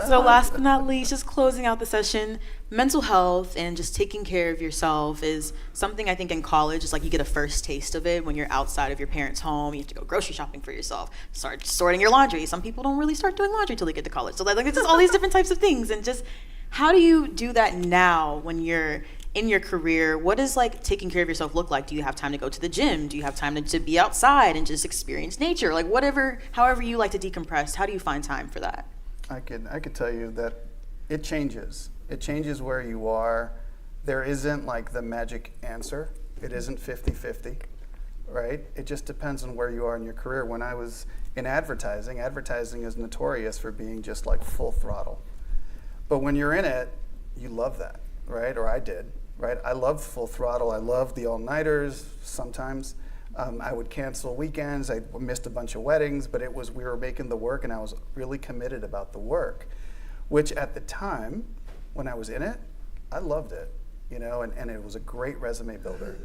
So last but not least, just closing out the session, mental health and just taking care of yourself is something I think in college is like you get a first taste of it when you're outside of your parents' home. You have to go grocery shopping for yourself, start sorting your laundry. Some people don't really start doing laundry until they get to college. So like it's just all these different types of things. And just how do you do that now when you're in your career? What does like taking care of yourself look like? Do you have time to go to the gym? Do you have time to be outside and just experience nature? Like however you like to decompress, how do you find time for that? I could tell you that it changes. It changes where you are. There isn't like the magic answer. It isn't 50-50, right? It just depends on where you are in your career. When I was in advertising is notorious for being just like full throttle. But when you're in it, you love that, right? Or I did. Right, I loved full throttle. I loved the all-nighters. Sometimes I would cancel weekends. I missed a bunch of weddings, but we were making the work, and I was really committed about the work. Which at the time, when I was in it, I loved it, and it was a great resume builder.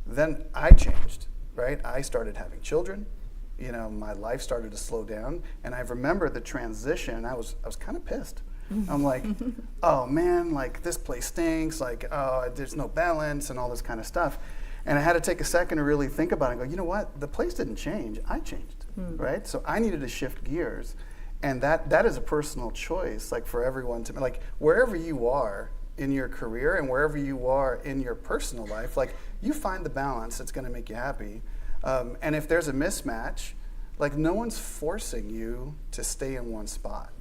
Then I changed, right? I started having children. My life started to slow down, and I remember the transition. I was kind of pissed. I'm like, oh man, like this place stinks, like, oh, there's no balance and all this kind of stuff. And I had to take a second to really think about it and go, you know what, the place didn't change, I changed, right? So I needed to shift gears. And that is a personal choice, like for everyone to, like wherever you are in your career and wherever you are in your personal life, like you find the balance that's gonna make you happy. And if there's a mismatch, like no one's forcing you to stay in one spot.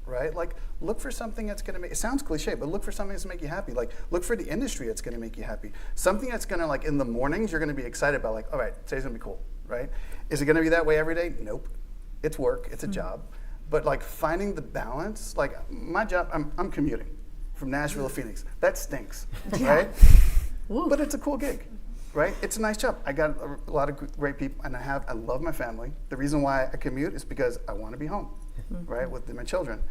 Right? Like, look for something that's going to make, it sounds cliche, but look for something that's going to make you happy. Like, look for the industry that's going to make you happy. Something that's going to, like, in the mornings, you're going to be excited about, like, all right, today's going to be cool, right? Is it going to be that way every day? Nope. It's work. It's a job. But, like, finding the balance, like, my job, I'm commuting from Nashville to Phoenix. That stinks, right? But it's a cool gig, right? It's a nice job. I got a lot of great people, and I love my family. The reason why I commute is because I want to be home. Right, with my children.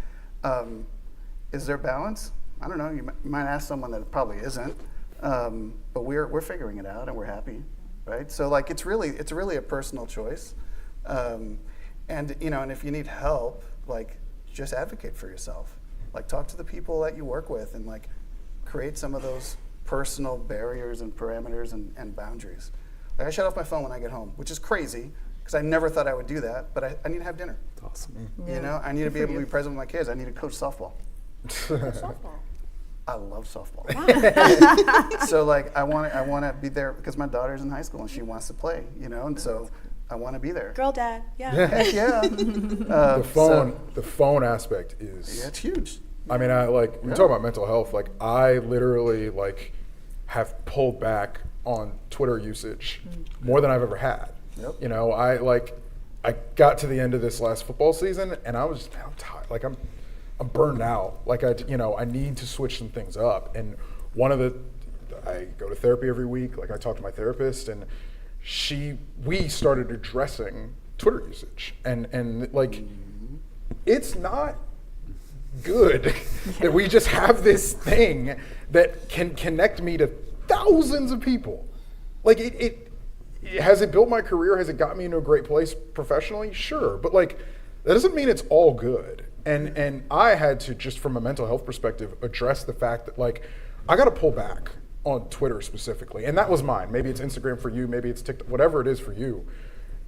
Is there balance? I don't know. You might ask someone that it probably isn't, but we're figuring it out and we're happy, right? So like it's really a personal choice, and and if you need help, like just advocate for yourself. Like talk to the people that you work with and like create some of those personal barriers and parameters and boundaries. Like I shut off my phone when I get home, which is crazy. Because I never thought I would do that, but I need to have dinner. That's awesome. Yeah. I need to be able to be present with my kids. I need to coach softball. Softball. I love softball. So like I want to be there because my daughter's in high school and she wants to play, and so I want to be there. Girl dad, yeah. Heck yeah. The phone aspect is it's huge. I mean, when you talk about mental health, like I literally like have pulled back on Twitter usage more than I've ever had. Yep. I got to the end of this last football season and I was I'm tired. Like I'm burned out. Like I need to switch some things up. And I go to therapy every week. Like I talk to my therapist and we started addressing Twitter usage and like it's not good that we just have this thing that can connect me to thousands of people. Like it has it built my career? Has it got me into a great place professionally? Sure, but like that doesn't mean it's all good. And I had to, just from a mental health perspective, address the fact that like I got to pull back on Twitter specifically, and that was mine. Maybe it's Instagram for you, maybe it's TikTok, whatever it is for you.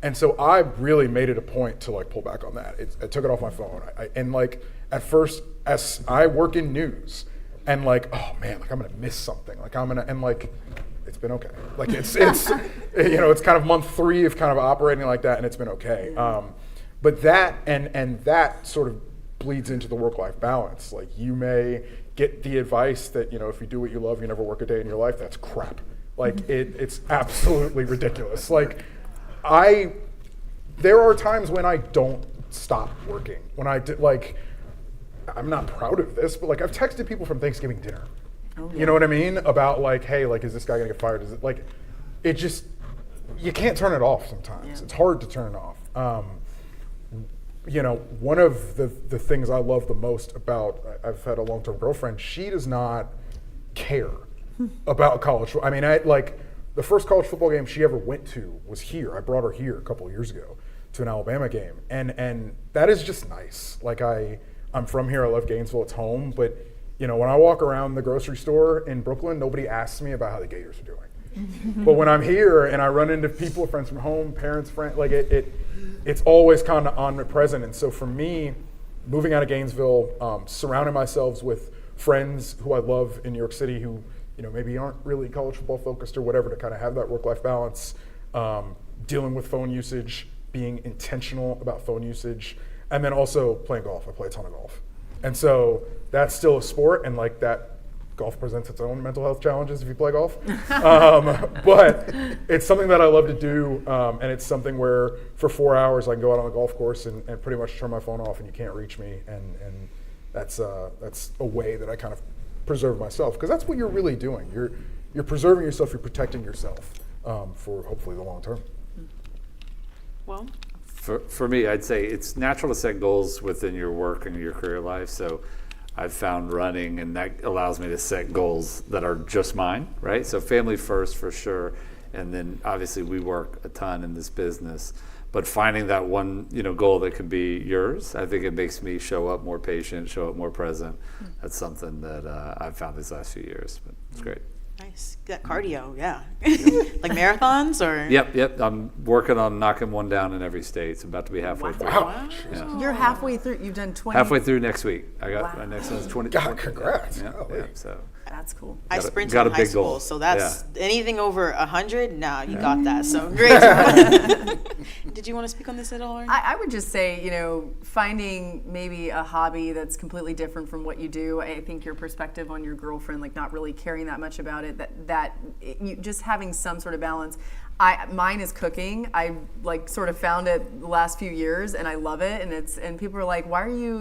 And so I really made it a point to like pull back on that. I took it off my phone. And like at first, as I work in news, and like, oh man, like I'm gonna miss something. Like and like. It's been okay. Like it's it's kind of month 3 of kind of operating like that, and it's been okay. But that and that sort of bleeds into the work-life balance. Like you may get the advice that if you do what you love, you never work a day in your life. That's crap. Like it's absolutely ridiculous. Like there are times when I don't stop working. When I'm not proud of this, but like I've texted people from Thanksgiving dinner. Oh, yeah. You know what I mean? About like, hey, like, is this guy gonna get fired? Is it like, it just, you can't turn it off sometimes. Yeah. It's hard to turn it off. One of the things I love the most about, I've had a long-term girlfriend, she does not care about college. I mean, the first college football game she ever went to was here. I brought her here a couple of years ago to an Alabama game, and that is just nice. Like I'm from here. I love Gainesville. It's home. But when I walk around the grocery store in Brooklyn, nobody asks me about how the Gators are doing. But when I'm here and I run into people, friends from home, parents, friends, like it's always kind of omnipresent. And so for me, moving out of Gainesville, surrounding myself with friends who I love in New York City who maybe aren't really college football focused or whatever, to kind of have that work-life balance, dealing with phone usage, being intentional about phone usage, and then also playing golf. I play a ton of golf. And so that's still a sport, and like that, golf presents its own mental health challenges if you play golf. But it's something that I love to do, and it's something where for 4 hours I can go out on the golf course and pretty much turn my phone off and you can't reach me, and that's a way that I kind of preserve myself, because that's what you're really doing. You're preserving yourself, you're protecting yourself for hopefully the long term. Well, For me, I'd say it's natural to set goals within your work and your career life. So I've found running, and that allows me to set goals that are just mine, right? So family first for sure. And then obviously we work a ton in this business, but finding that one, goal that can be yours, I think it makes me show up more patient, show up more present. That's something that I've found these last few years, but it's great. nice. That cardio, yeah. Like marathons or? Yep. I'm working on knocking one down in every state. It's about to be halfway through. Wow. Yeah. You're halfway through. You've done 20. Halfway through next week. I got my Wow. next one's 20. God, congrats. Yeah, Golly. so. That's cool. I Got a- sprinted got a in high big school, goal. so that's anything over 100. Nah, you got that. So great. Did you want to speak on this at all? Or? I would just say, finding maybe a hobby that's completely different from what you do. I think your perspective on your girlfriend, like not really caring that much about it, you just having some sort of balance. Mine is cooking. I sort of found it the last few years, and I love it. And people are like, why are you,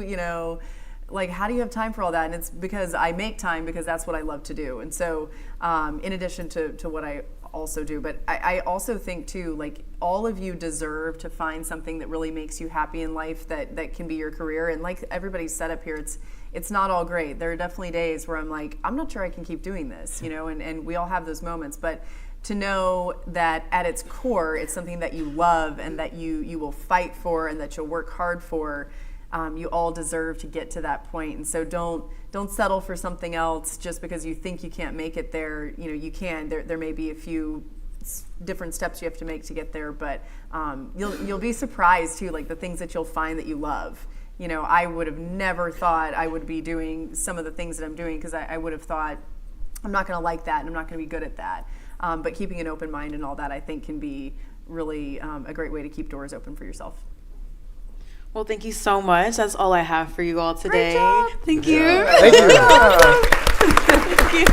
how do you have time for all that? And it's because I make time because that's what I love to do. And so, in addition to what I also do, but I also think too, all of you deserve to find something that really makes you happy in life that can be your career. And like everybody's set up here, it's not all great. There are definitely days where I'm like, I'm not sure I can keep doing this, and we all have those moments. But to know that at its core, it's something that you love and that you will fight for and that you'll work hard for. You all deserve to get to that point, and so don't settle for something else just because you think you can't make it there. You can. There may be a few different steps you have to make to get there, but you'll be surprised too, the things that you'll find that you love. I would have never thought I would be doing some of the things that I'm doing because I would have thought I'm not going to like that and I'm not going to be good at that. But keeping an open mind and all that, I think, can be really a great way to keep doors open for yourself. Well, thank you so much. That's all I have for you all today. Great job. Thank you. Thank you. Thank you.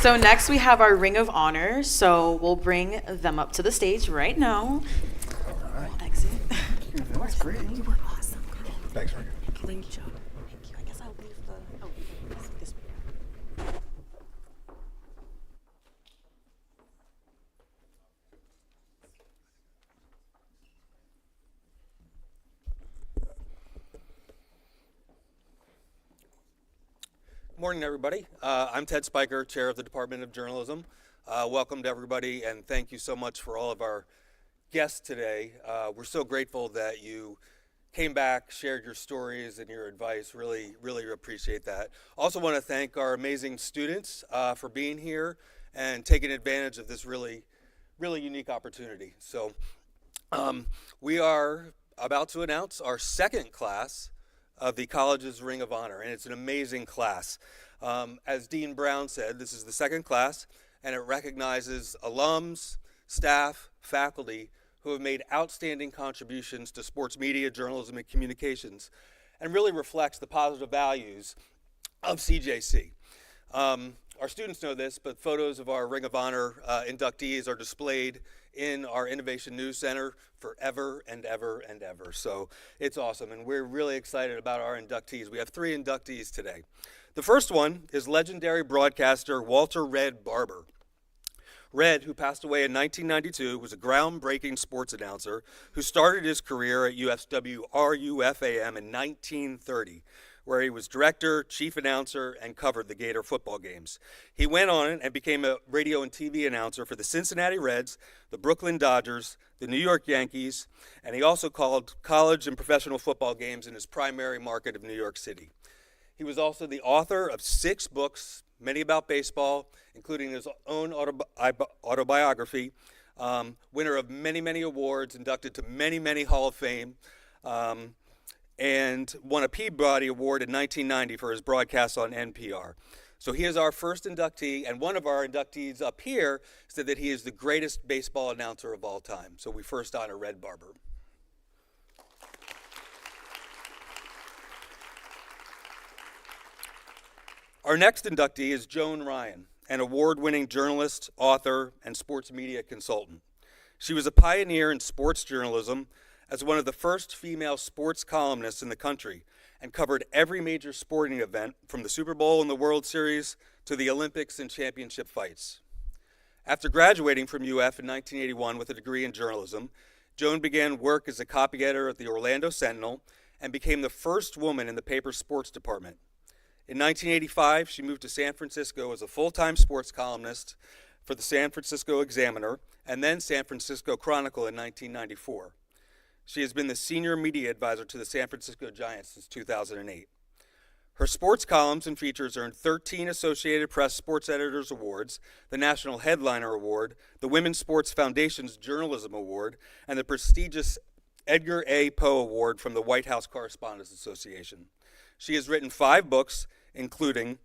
So next we have our Ring of Honor. So we'll bring them up to the stage right now. We'll exit. That's great. You were awesome, girl. Thanks, Rick. Thank you. Thank you. I guess I'll leave this way. Morning, everybody. I'm Ted Spiker, Chair of the Department of Journalism. Welcome to everybody, and thank you so much for all of our guests today. We're so grateful that you came back, shared your stories and your advice. Really, really appreciate that. Also want to thank our amazing students for being here and taking advantage of this really unique opportunity. So we are about to announce our second class of the college's Ring of Honor, and it's an amazing class. As Dean Brown said, this is the second class, and it recognizes alums, staff, faculty who have made outstanding contributions to sports media, journalism, and communications, and really reflects the positive values of CJC. Our students know this, but photos of our Ring of Honor inductees are displayed in our Innovation News Center forever and ever and ever. So it's awesome, and we're really excited about our inductees. We have 3 inductees today. The first one is legendary broadcaster Walter "Red" Barber. Red, who passed away in 1992, was a groundbreaking sports announcer who started his career at UFW RUFAM in 1930, where he was director, chief announcer, and covered the Gator football games. He went on and became a radio and TV announcer for the Cincinnati Reds, the Brooklyn Dodgers, the New York Yankees, and he also called college and professional football games in his primary market of New York City. He was also the author of 6 books, many about baseball, including his own autobiography, winner of many, many awards, inducted to many, many Hall of Fame, and won a Peabody Award in 1990 for his broadcast on NPR. So he is our first inductee, and one of our inductees up here said that he is the greatest baseball announcer of all time. So we first honor Red Barber. Our next inductee is Joan Ryan, an award-winning journalist, author, and sports media consultant. She was a pioneer in sports journalism as one of the first female sports columnists in the country and covered every major sporting event from the Super Bowl and the World Series to the Olympics and championship fights. After graduating from UF in 1981 with a degree in journalism, Joan began work as a copy editor at the Orlando Sentinel and became the first woman in the paper's sports department. In 1985, she moved to San Francisco as a full-time sports columnist for the San Francisco Examiner and then San Francisco Chronicle in 1994. She has been the senior media advisor to the San Francisco Giants since 2008. Her sports columns and features earned 13 Associated Press Sports Editors Awards, the National Headliner Award, the Women's Sports Foundation's Journalism Award, and the prestigious Edgar A. Poe Award from the White House Correspondents Association. She has written 5 books, including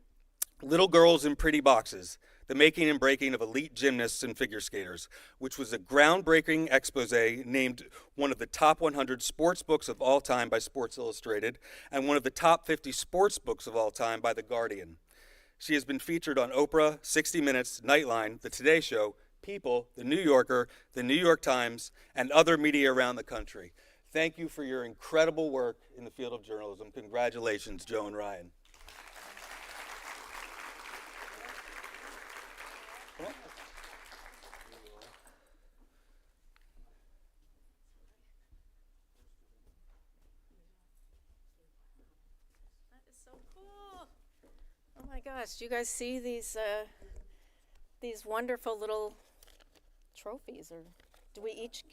Little Girls in Pretty Boxes, The Making and Breaking of Elite Gymnasts and Figure Skaters, which was a groundbreaking expose named one of the top 100 sports books of all time by Sports Illustrated and one of the top 50 sports books of all time by The Guardian. She has been featured on Oprah, 60 Minutes, Nightline, The Today Show, People, The New Yorker, The New York Times, and other media around the country. Thank you for your incredible work in the field of journalism. Congratulations, Joan Ryan. That is so cool. Oh my gosh, do you guys see these wonderful little trophies? Or do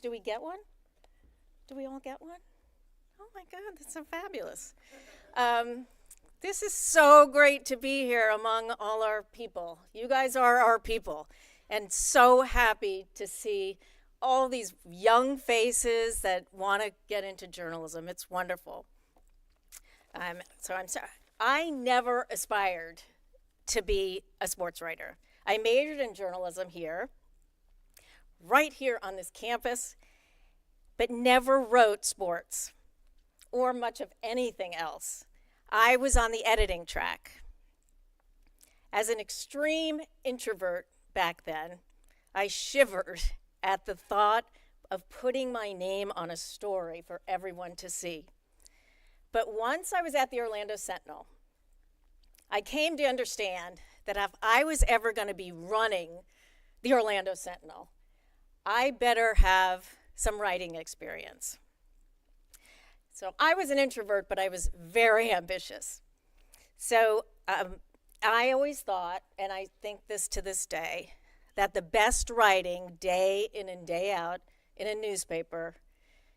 we get one? Do we all get one? Oh my God, that's so fabulous. This is so great to be here among all our people. You guys are our people, and so happy to see all these young faces that want to get into journalism. It's wonderful. So I'm sorry. I never aspired to be a sports writer. I majored in journalism here, right here on this campus, but never wrote sports or much of anything else. I was on the editing track. As an extreme introvert back then, I shivered at the thought of putting my name on a story for everyone to see. But once I was at the Orlando Sentinel, I came to understand that if I was ever going to be running the Orlando Sentinel, I better have some writing experience. So I was an introvert, but I was very ambitious. So I always thought, and I think this to this day, that the best writing day in and day out in a newspaper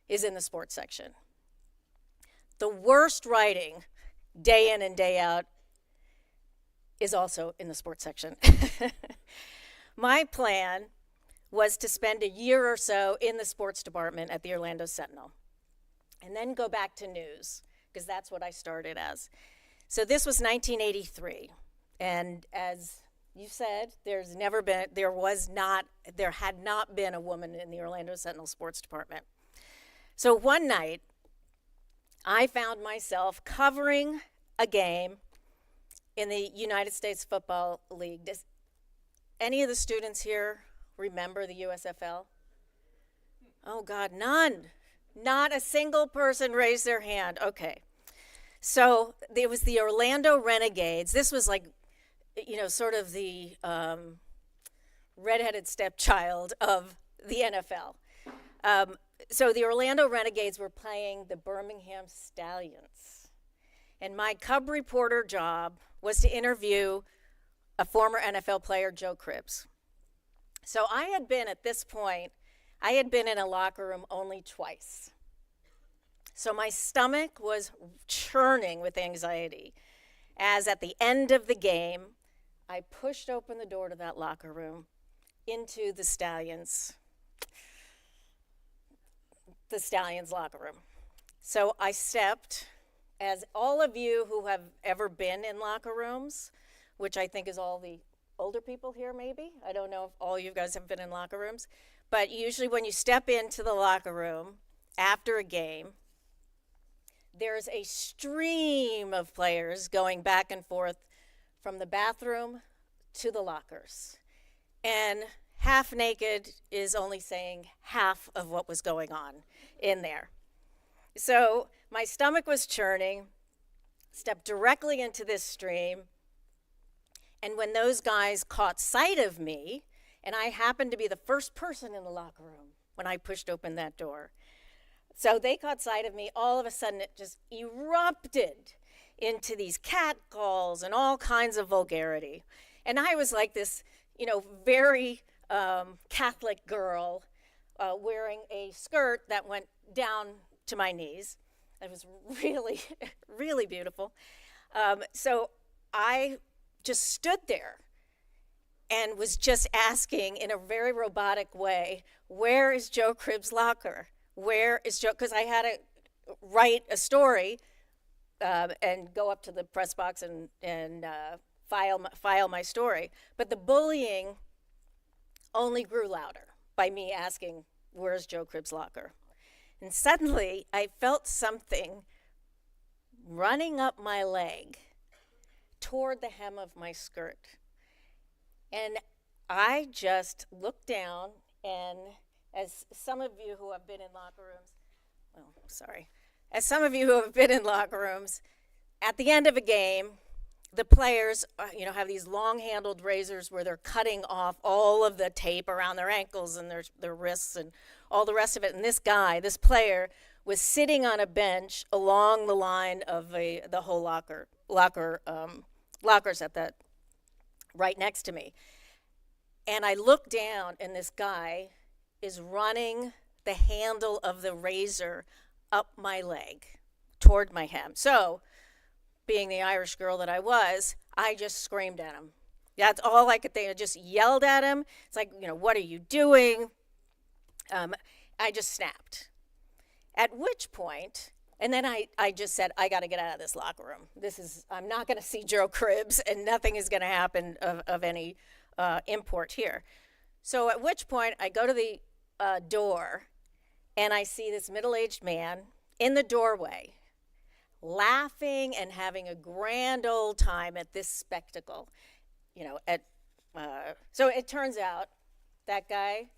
is in the sports section. The worst writing day in and day out is also in the sports section. My plan was to spend a year or so in the sports department at the Orlando Sentinel, and then go back to news, because that's what I started as. So this was 1983, and as you said, there had not been a woman in the Orlando Sentinel sports department. So one night, I found myself covering a game in the United States Football League. Does any of the students here remember the USFL? Oh God, none. Not a single person raised their hand. Okay. So it was the Orlando Renegades. This was like, sort of the redheaded stepchild of the NFL. So the Orlando Renegades were playing the Birmingham Stallions. And my cub reporter job was to interview a former NFL player, Joe Cribbs. So I had been, at this point, I had been in a locker room only twice. So my stomach was churning with anxiety as at the end of the game, I pushed open the door to that locker room into the Stallions' locker room. So I stepped, as all of you who have ever been in locker rooms, which I think is all the older people here maybe. I don't know if all you guys have been in locker rooms. But usually when you step into the locker room after a game, there's a stream of players going back and forth from the bathroom to the lockers. And half naked is only saying half of what was going on in there. So my stomach was churning, stepped directly into this stream. And when those guys caught sight of me, and I happened to be the first person in the locker room when I pushed open that door. So they caught sight of me, all of a sudden it just erupted into these catcalls and all kinds of vulgarity. And I was like this, very Catholic girl wearing a skirt that went down to my knees. It was really, really beautiful. So I just stood there and was just asking in a very robotic way, where is Joe Cribbs' locker? Where is Joe? Because I had to write a story and go up to the press box and file my story. But the bullying only grew louder by me asking, where's Joe Cribbs' locker? And suddenly I felt something running up my leg toward the hem of my skirt. And I just looked down, and as some of you who have been in locker rooms, at the end of a game, the players, have these long-handled razors where they're cutting off all of the tape around their ankles and their wrists and all the rest of it. And this player, was sitting on a bench along the line of the whole lockers at that right next to me. And I look down, and this guy is running the handle of the razor up my leg toward my hem. So, being the Irish girl that I was, I just screamed at him. That's all I could think. I just yelled at him. It's like, what are you doing? I just snapped. At which point, and then I just said, I got to get out of this locker room. I'm not going to see Joe Cribbs, and nothing is going to happen of any import here. So at which point, I go to the door, and I see this middle-aged man in the doorway, laughing and having a grand old time at this spectacle. So it turns out that guy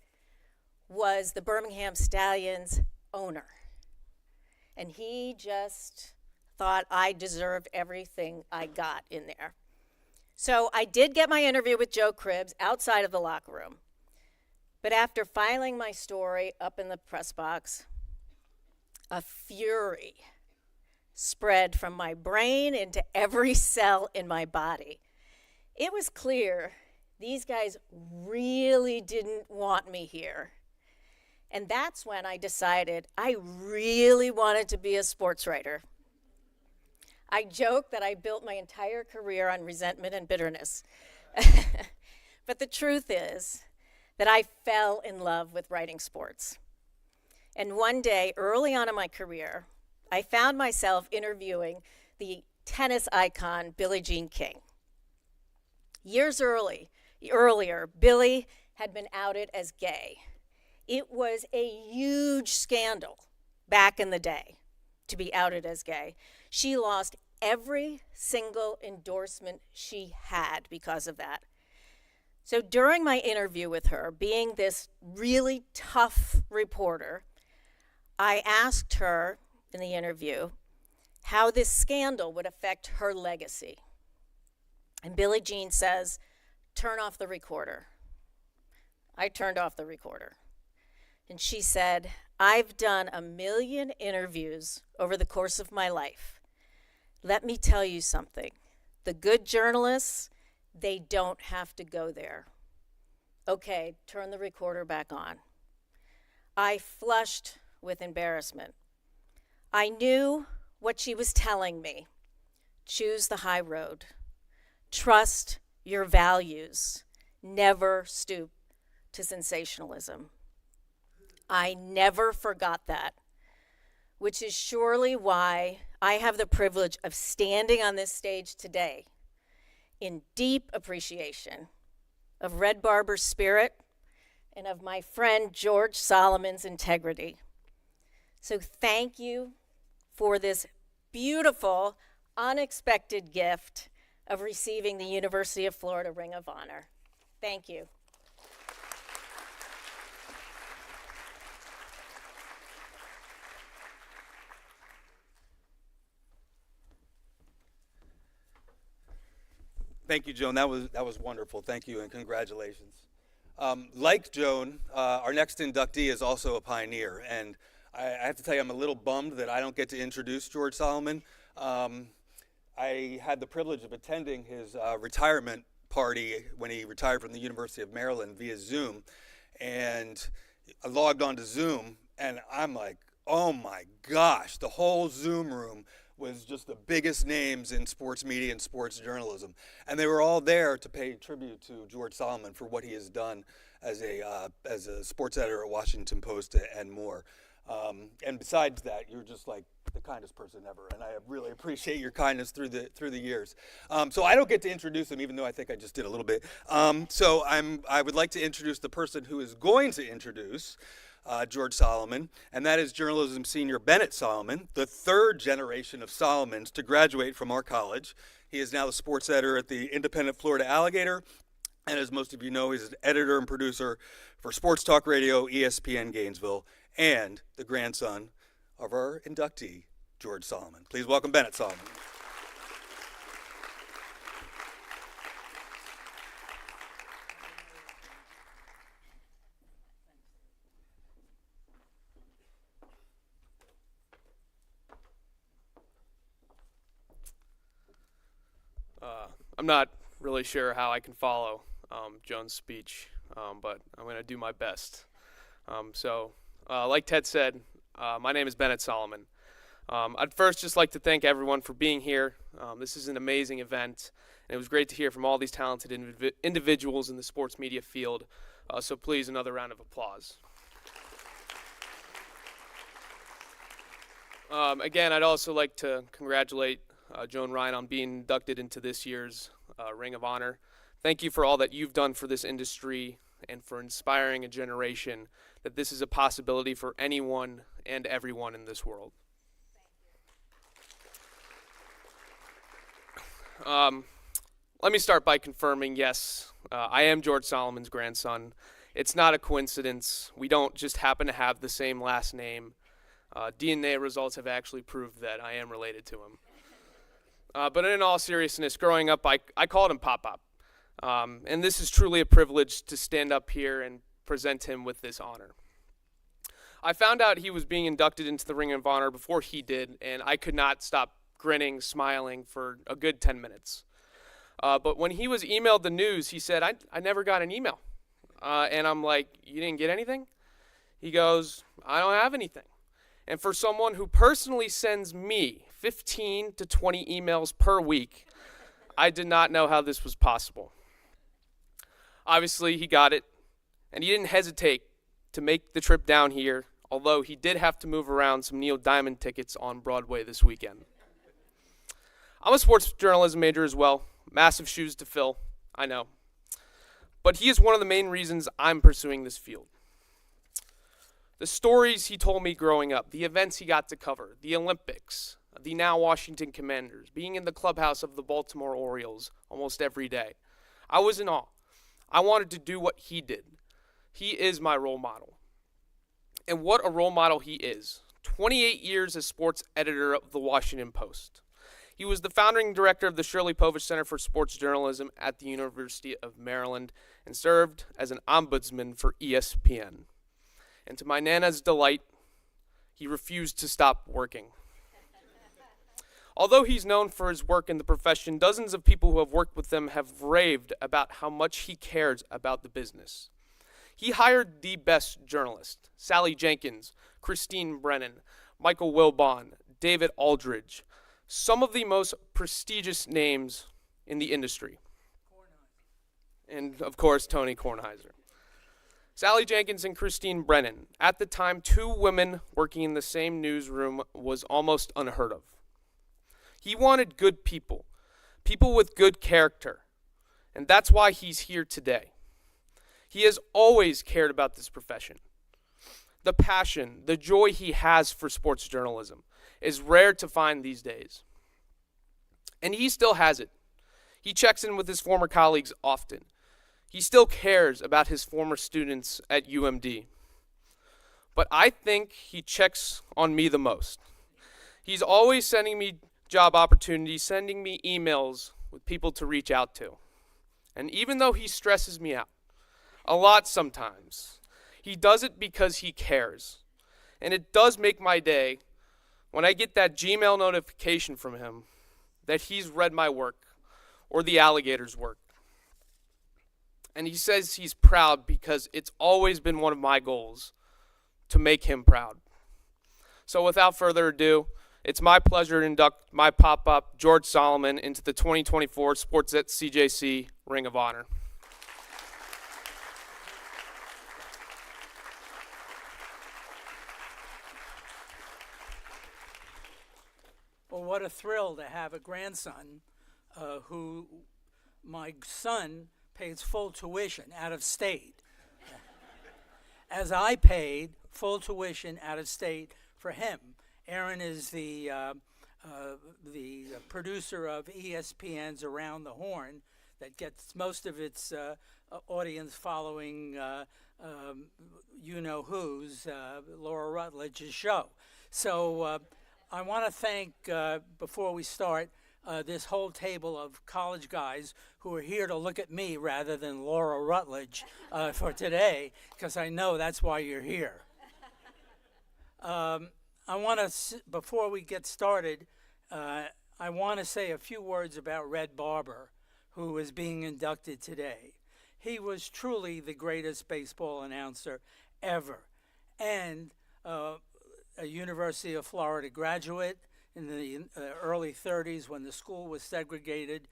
was the Birmingham Stallions owner. And he just thought I deserved everything I got in there. So I did get my interview with Joe Cribbs outside of the locker room. But after filing my story up in the press box, a fury spread from my brain into every cell in my body. It was clear these guys really didn't want me here. And that's when I decided I really wanted to be a sports writer. I joke that I built my entire career on resentment and bitterness. But the truth is that I fell in love with writing sports. And one day, early on in my career, I found myself interviewing the tennis icon, Billie Jean King. Years earlier, Billie had been outed as gay. It was a huge scandal back in the day to be outed as gay. She lost every single endorsement she had because of that. So during my interview with her, being this really tough reporter, I asked her in the interview how this scandal would affect her legacy. And Billie Jean says, turn off the recorder. I turned off the recorder. And she said, I've done 1 million interviews over the course of my life. Let me tell you something. The good journalists, they don't have to go there. Okay, turn the recorder back on. I flushed with embarrassment. I knew what she was telling me. Choose the high road. Trust your values. Never stoop to sensationalism. I never forgot that, which is surely why I have the privilege of standing on this stage today in deep appreciation of Red Barber's spirit and of my friend George Solomon's integrity. So thank you for this beautiful, unexpected gift of receiving the University of Florida Ring of Honor. Thank you. Thank you, Joan. That was wonderful. Thank you and congratulations. Like Joan, our next inductee is also a pioneer, and I have to tell you, I'm a little bummed that I don't get to introduce George Solomon. I had the privilege of attending his retirement party when he retired from the University of Maryland via Zoom, and I logged onto Zoom, and I'm like, oh my gosh, the whole Zoom room was just the biggest names in sports media and sports journalism. And they were all there to pay tribute to George Solomon for what he has done as a sports editor at Washington Post and more. And besides that, you're just like the kindest person ever, and I really appreciate your kindness through the years. So I don't get to introduce him, even though I think I just did a little bit. So I would like to introduce the person who is going to introduce George Solomon, and that is journalism senior Bennett Solomon, the third generation of Solomons to graduate from our college. He is now the sports editor at the Independent Florida Alligator, and as most of you know, he's an editor and producer for Sports Talk Radio, ESPN Gainesville, and the grandson of our inductee, George Solomon. Please welcome Bennett Solomon. I'm not really sure how I can follow Joan's speech, but I'm going to do my best. Like Ted said, my name is Bennett Solomon. I'd first just like to thank everyone for being here. This is an amazing event, and it was great to hear from all these talented individuals in the sports media field. So please, another round of applause. Again, I'd also like to congratulate Joan Ryan on being inducted into this year's Ring of Honor. Thank you for all that you've done for this industry and for inspiring a generation that this is a possibility for anyone and everyone in this world. Let me start by confirming, yes, I am George Solomon's grandson. It's not a coincidence. We don't just happen to have the same last name. DNA results have actually proved that I am related to him. But in all seriousness, growing up, I called him Pop-Pop. And this is truly a privilege to stand up here and present him with this honor. I found out he was being inducted into the Ring of Honor before he did, and I could not stop grinning, smiling for a good 10 minutes. But when he was emailed the news, he said, I never got an email. And I'm like, you didn't get anything? He goes, I don't have anything. And for someone who personally sends me 15 to 20 emails per week, I did not know how this was possible. Obviously, he got it, and he didn't hesitate to make the trip down here, although he did have to move around some Neil Diamond tickets on Broadway this weekend. I'm a sports journalism major as well. Massive shoes to fill, I know. But he is one of the main reasons I'm pursuing this field. The stories he told me growing up, the events he got to cover, the Olympics, the now Washington Commanders, being in the clubhouse of the Baltimore Orioles almost every day. I was in awe. I wanted to do what he did. He is my role model. And what a role model he is. 28 years as sports editor of the Washington Post. He was the founding director of the Shirley Povich Center for Sports Journalism at the University of Maryland and served as an ombudsman for ESPN. And to my Nana's delight, he refused to stop working. Although he's known for his work in the profession, dozens of people who have worked with him have raved about how much he cares about the business. He hired the best journalists: Sally Jenkins, Christine Brennan, Michael Wilbon, David Aldridge, some of the most prestigious names in the industry. And, of course, Tony Kornheiser. Sally Jenkins and Christine Brennan. At the time, 2 women working in the same newsroom was almost unheard of. He wanted good people, people with good character, and that's why he's here today. He has always cared about this profession. The passion, the joy he has for sports journalism is rare to find these days. And he still has it. He checks in with his former colleagues often. He still cares about his former students at UMD. But I think he checks on me the most. He's always sending me job opportunities, sending me emails with people to reach out to. And even though he stresses me out a lot sometimes, he does it because he cares. And it does make my day when I get that Gmail notification from him that he's read my work or the alligator's work. And he says he's proud because it's always been one of my goals to make him proud. So without further ado, it's my pleasure to induct my pop-up, George Solomon, into the 2024 Sports at CJC Ring of Honor. Well, what a thrill to have a grandson who my son pays full tuition out of state, as I paid full tuition out of state for him. Aaron is the producer of ESPN's Around the Horn that gets most of its audience following you-know-who's, Laura Rutledge's show. So I want to thank, before we start, this whole table of college guys who are here to look at me rather than Laura Rutledge for today, because I know that's why you're here. I want to, before we get started, I want to say a few words about Red Barber, who is being inducted today. He was truly the greatest baseball announcer ever, and a University of Florida graduate in the early 30s when the school was segregated.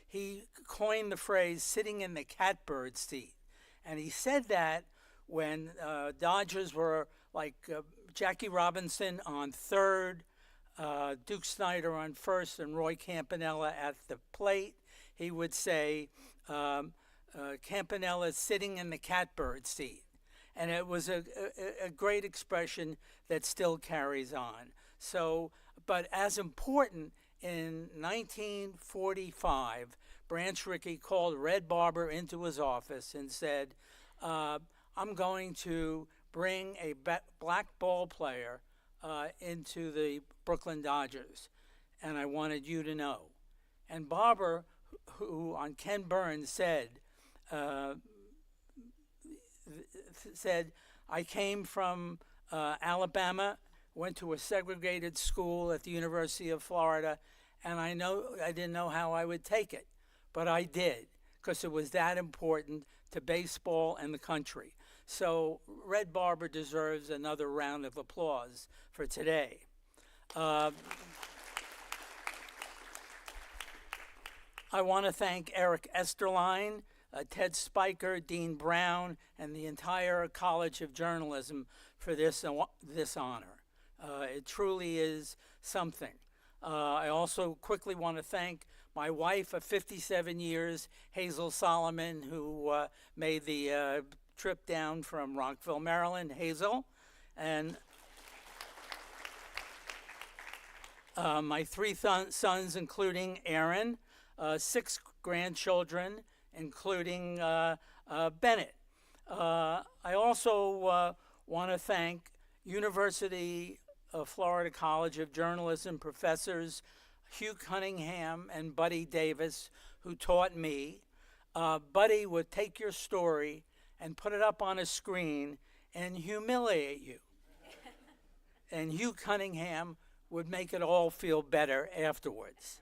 He coined the phrase "sitting in the catbird seat," and he said that when Dodgers were like Jackie Robinson on third, Duke Snyder on first, and Roy Campanella at the plate, he would say, Campanella's sitting in the catbird seat. And it was a great expression that still carries on. So, but as important, in 1945, Branch Rickey called Red Barber into his office and said, I'm going to bring a black ball player into the Brooklyn Dodgers, and I wanted you to know. And Barber, who on Ken Burns said, I came from Alabama, went to a segregated school at the University of Florida, and I didn't know how I would take it, but I did, because it was that important to baseball and the country. So Red Barber deserves another round of applause for today. I want to thank Eric Esterline, Ted Spiker, Dean Brown, and the entire College of Journalism for this honor. It truly is something. I also quickly want to thank my wife of 57 years, Hazel Solomon, who made the trip down from Rockville, Maryland. Hazel. And my 3 sons, including Aaron, 6 grandchildren, including Bennett. I also want to thank University of Florida College of Journalism professors Hugh Cunningham and Buddy Davis, who taught me. Buddy would take your story and put it up on a screen and humiliate you. And Hugh Cunningham would make it all feel better afterwards.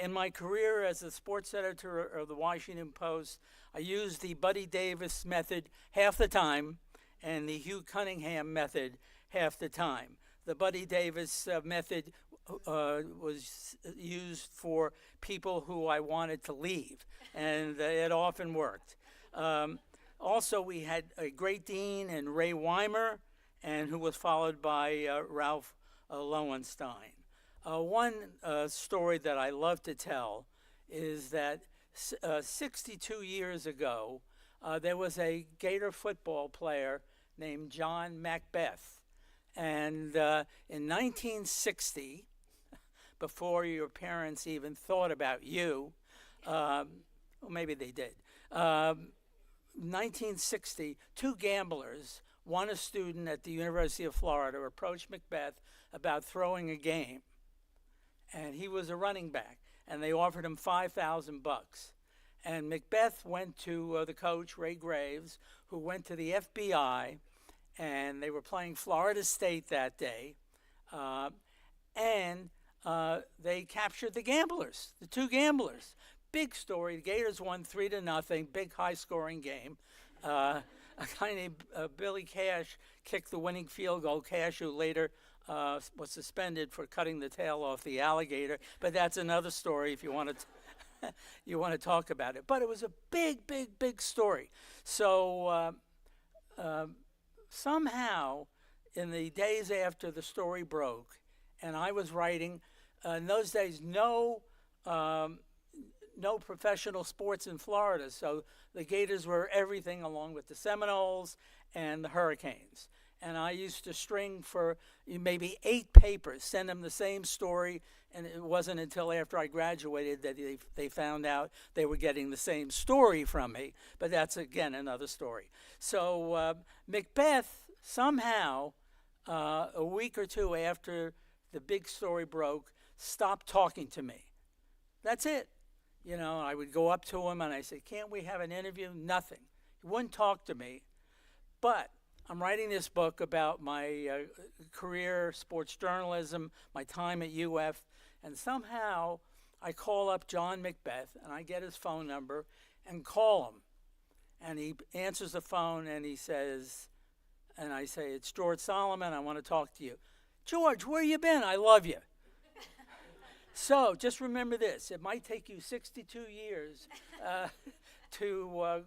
In my career as a sports editor of the Washington Post, I used the Buddy Davis method half the time and the Hugh Cunningham method half the time. The Buddy Davis method was used for people who I wanted to leave, and it often worked. Also, we had a great dean in Ray Weimer, and who was followed by Ralph Lowenstein. One story that I love to tell is that 62 years ago, there was a Gator football player named John Macbeth. And in 1960, before your parents even thought about you, well, maybe they did, 1960, two gamblers, one a student at the University of Florida, approached Macbeth about throwing a game. And he was a running back, and they offered him $5,000. And Macbeth went to the coach, Ray Graves, who went to the FBI, and they were playing Florida State that day, and they captured the gamblers, the two gamblers. Big story. The Gators won 3-0, big high-scoring game. A guy named Billy Cash kicked the winning field goal. Cash, who later was suspended for cutting the tail off the alligator, but that's another story if you want to you want to talk about it. But it was a big, big, big story. So somehow, in the days after the story broke, and I was writing, in those days, no professional sports in Florida, so the Gators were everything along with the Seminoles and the Hurricanes. And I used to string for maybe 8 papers, send them the same story, and it wasn't until after I graduated that they found out they were getting the same story from me. But that's, again, another story. So Macbeth, somehow, a week or two after the big story broke, stopped talking to me. That's it. You know, I would go up to him and I said, "Can't we have an interview?" Nothing. He wouldn't talk to me. But I'm writing this book about my career, sports journalism, my time at UF, and somehow I call up John Macbeth and I get his phone number and call him. And he answers the phone and he says, and I say, "It's George Solomon, I want to talk to you." "George, where you been? I love you." So just remember this: it might take you 62 years to,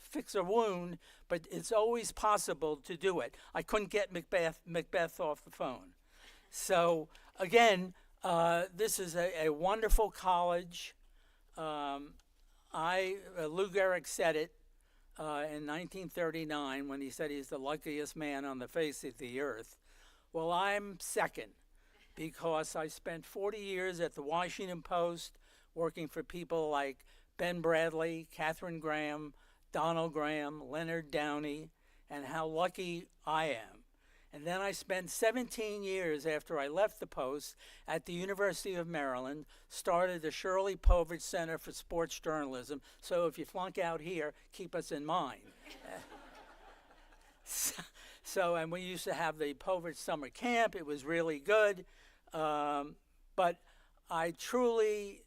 fix a wound, but it's always possible to do it. I couldn't get Macbeth off the phone. So again, this is a wonderful college. Lou Gehrig said it in 1939 when he said he's the luckiest man on the face of the earth. Well, I'm second, because I spent 40 years at the Washington Post working for people like Ben Bradley, Katharine Graham, Donald Graham, Leonard Downey, and how lucky I am. And then I spent 17 years after I left the Post at the University of Maryland, started the Shirley Povich Center for Sports Journalism. So if you flunk out here, keep us in mind. And we used to have the Povich Summer Camp. It was really good. But I truly,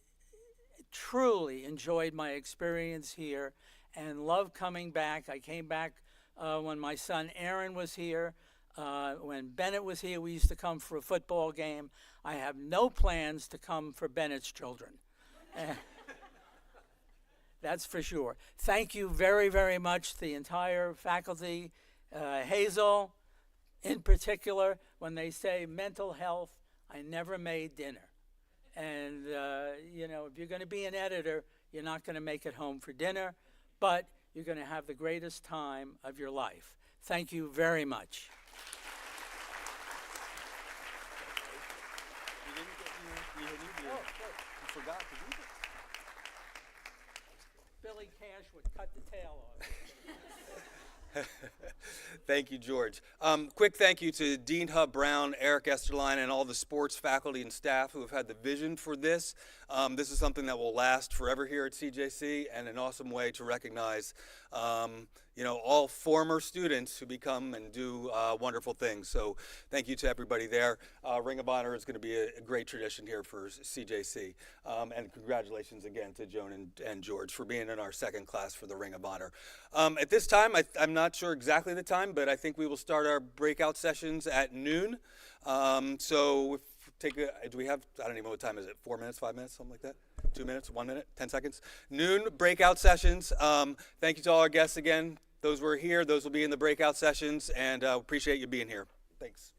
truly enjoyed my experience here and love coming back. I came back when my son Aaron was here. When Bennett was here, we used to come for a football game. I have no plans to come for Bennett's children. That's for sure. Thank you very, very much, the entire faculty. Hazel, in particular, when they say mental health, I never made dinner. And, if you're going to be an editor, you're not going to make it home for dinner, but you're going to have the greatest time of your life. Thank you very much. You forgot to do that. Billy Cash would cut the tail off. Thank you, George. Quick thank you to Dean Hub Brown, Eric Esterline, and all the sports faculty and staff who have had the vision for this. This is something that will last forever here at CJC, and an awesome way to recognize all former students who become and do wonderful things. So thank you to everybody there. Ring of Honor is going to be a great tradition here for CJC. And congratulations again to Joan and George for being in our second class for the Ring of Honor. At this time, I'm not sure exactly the time, but I think we will start our breakout sessions at noon. So do we have, I don't even know what time is it, 4 minutes, 5 minutes, something like that? 2 minutes, 1 minute, 10 seconds? Noon, breakout sessions. Thank you to all our guests again. Those who are here, those will be in the breakout sessions, and appreciate you being here. Thanks.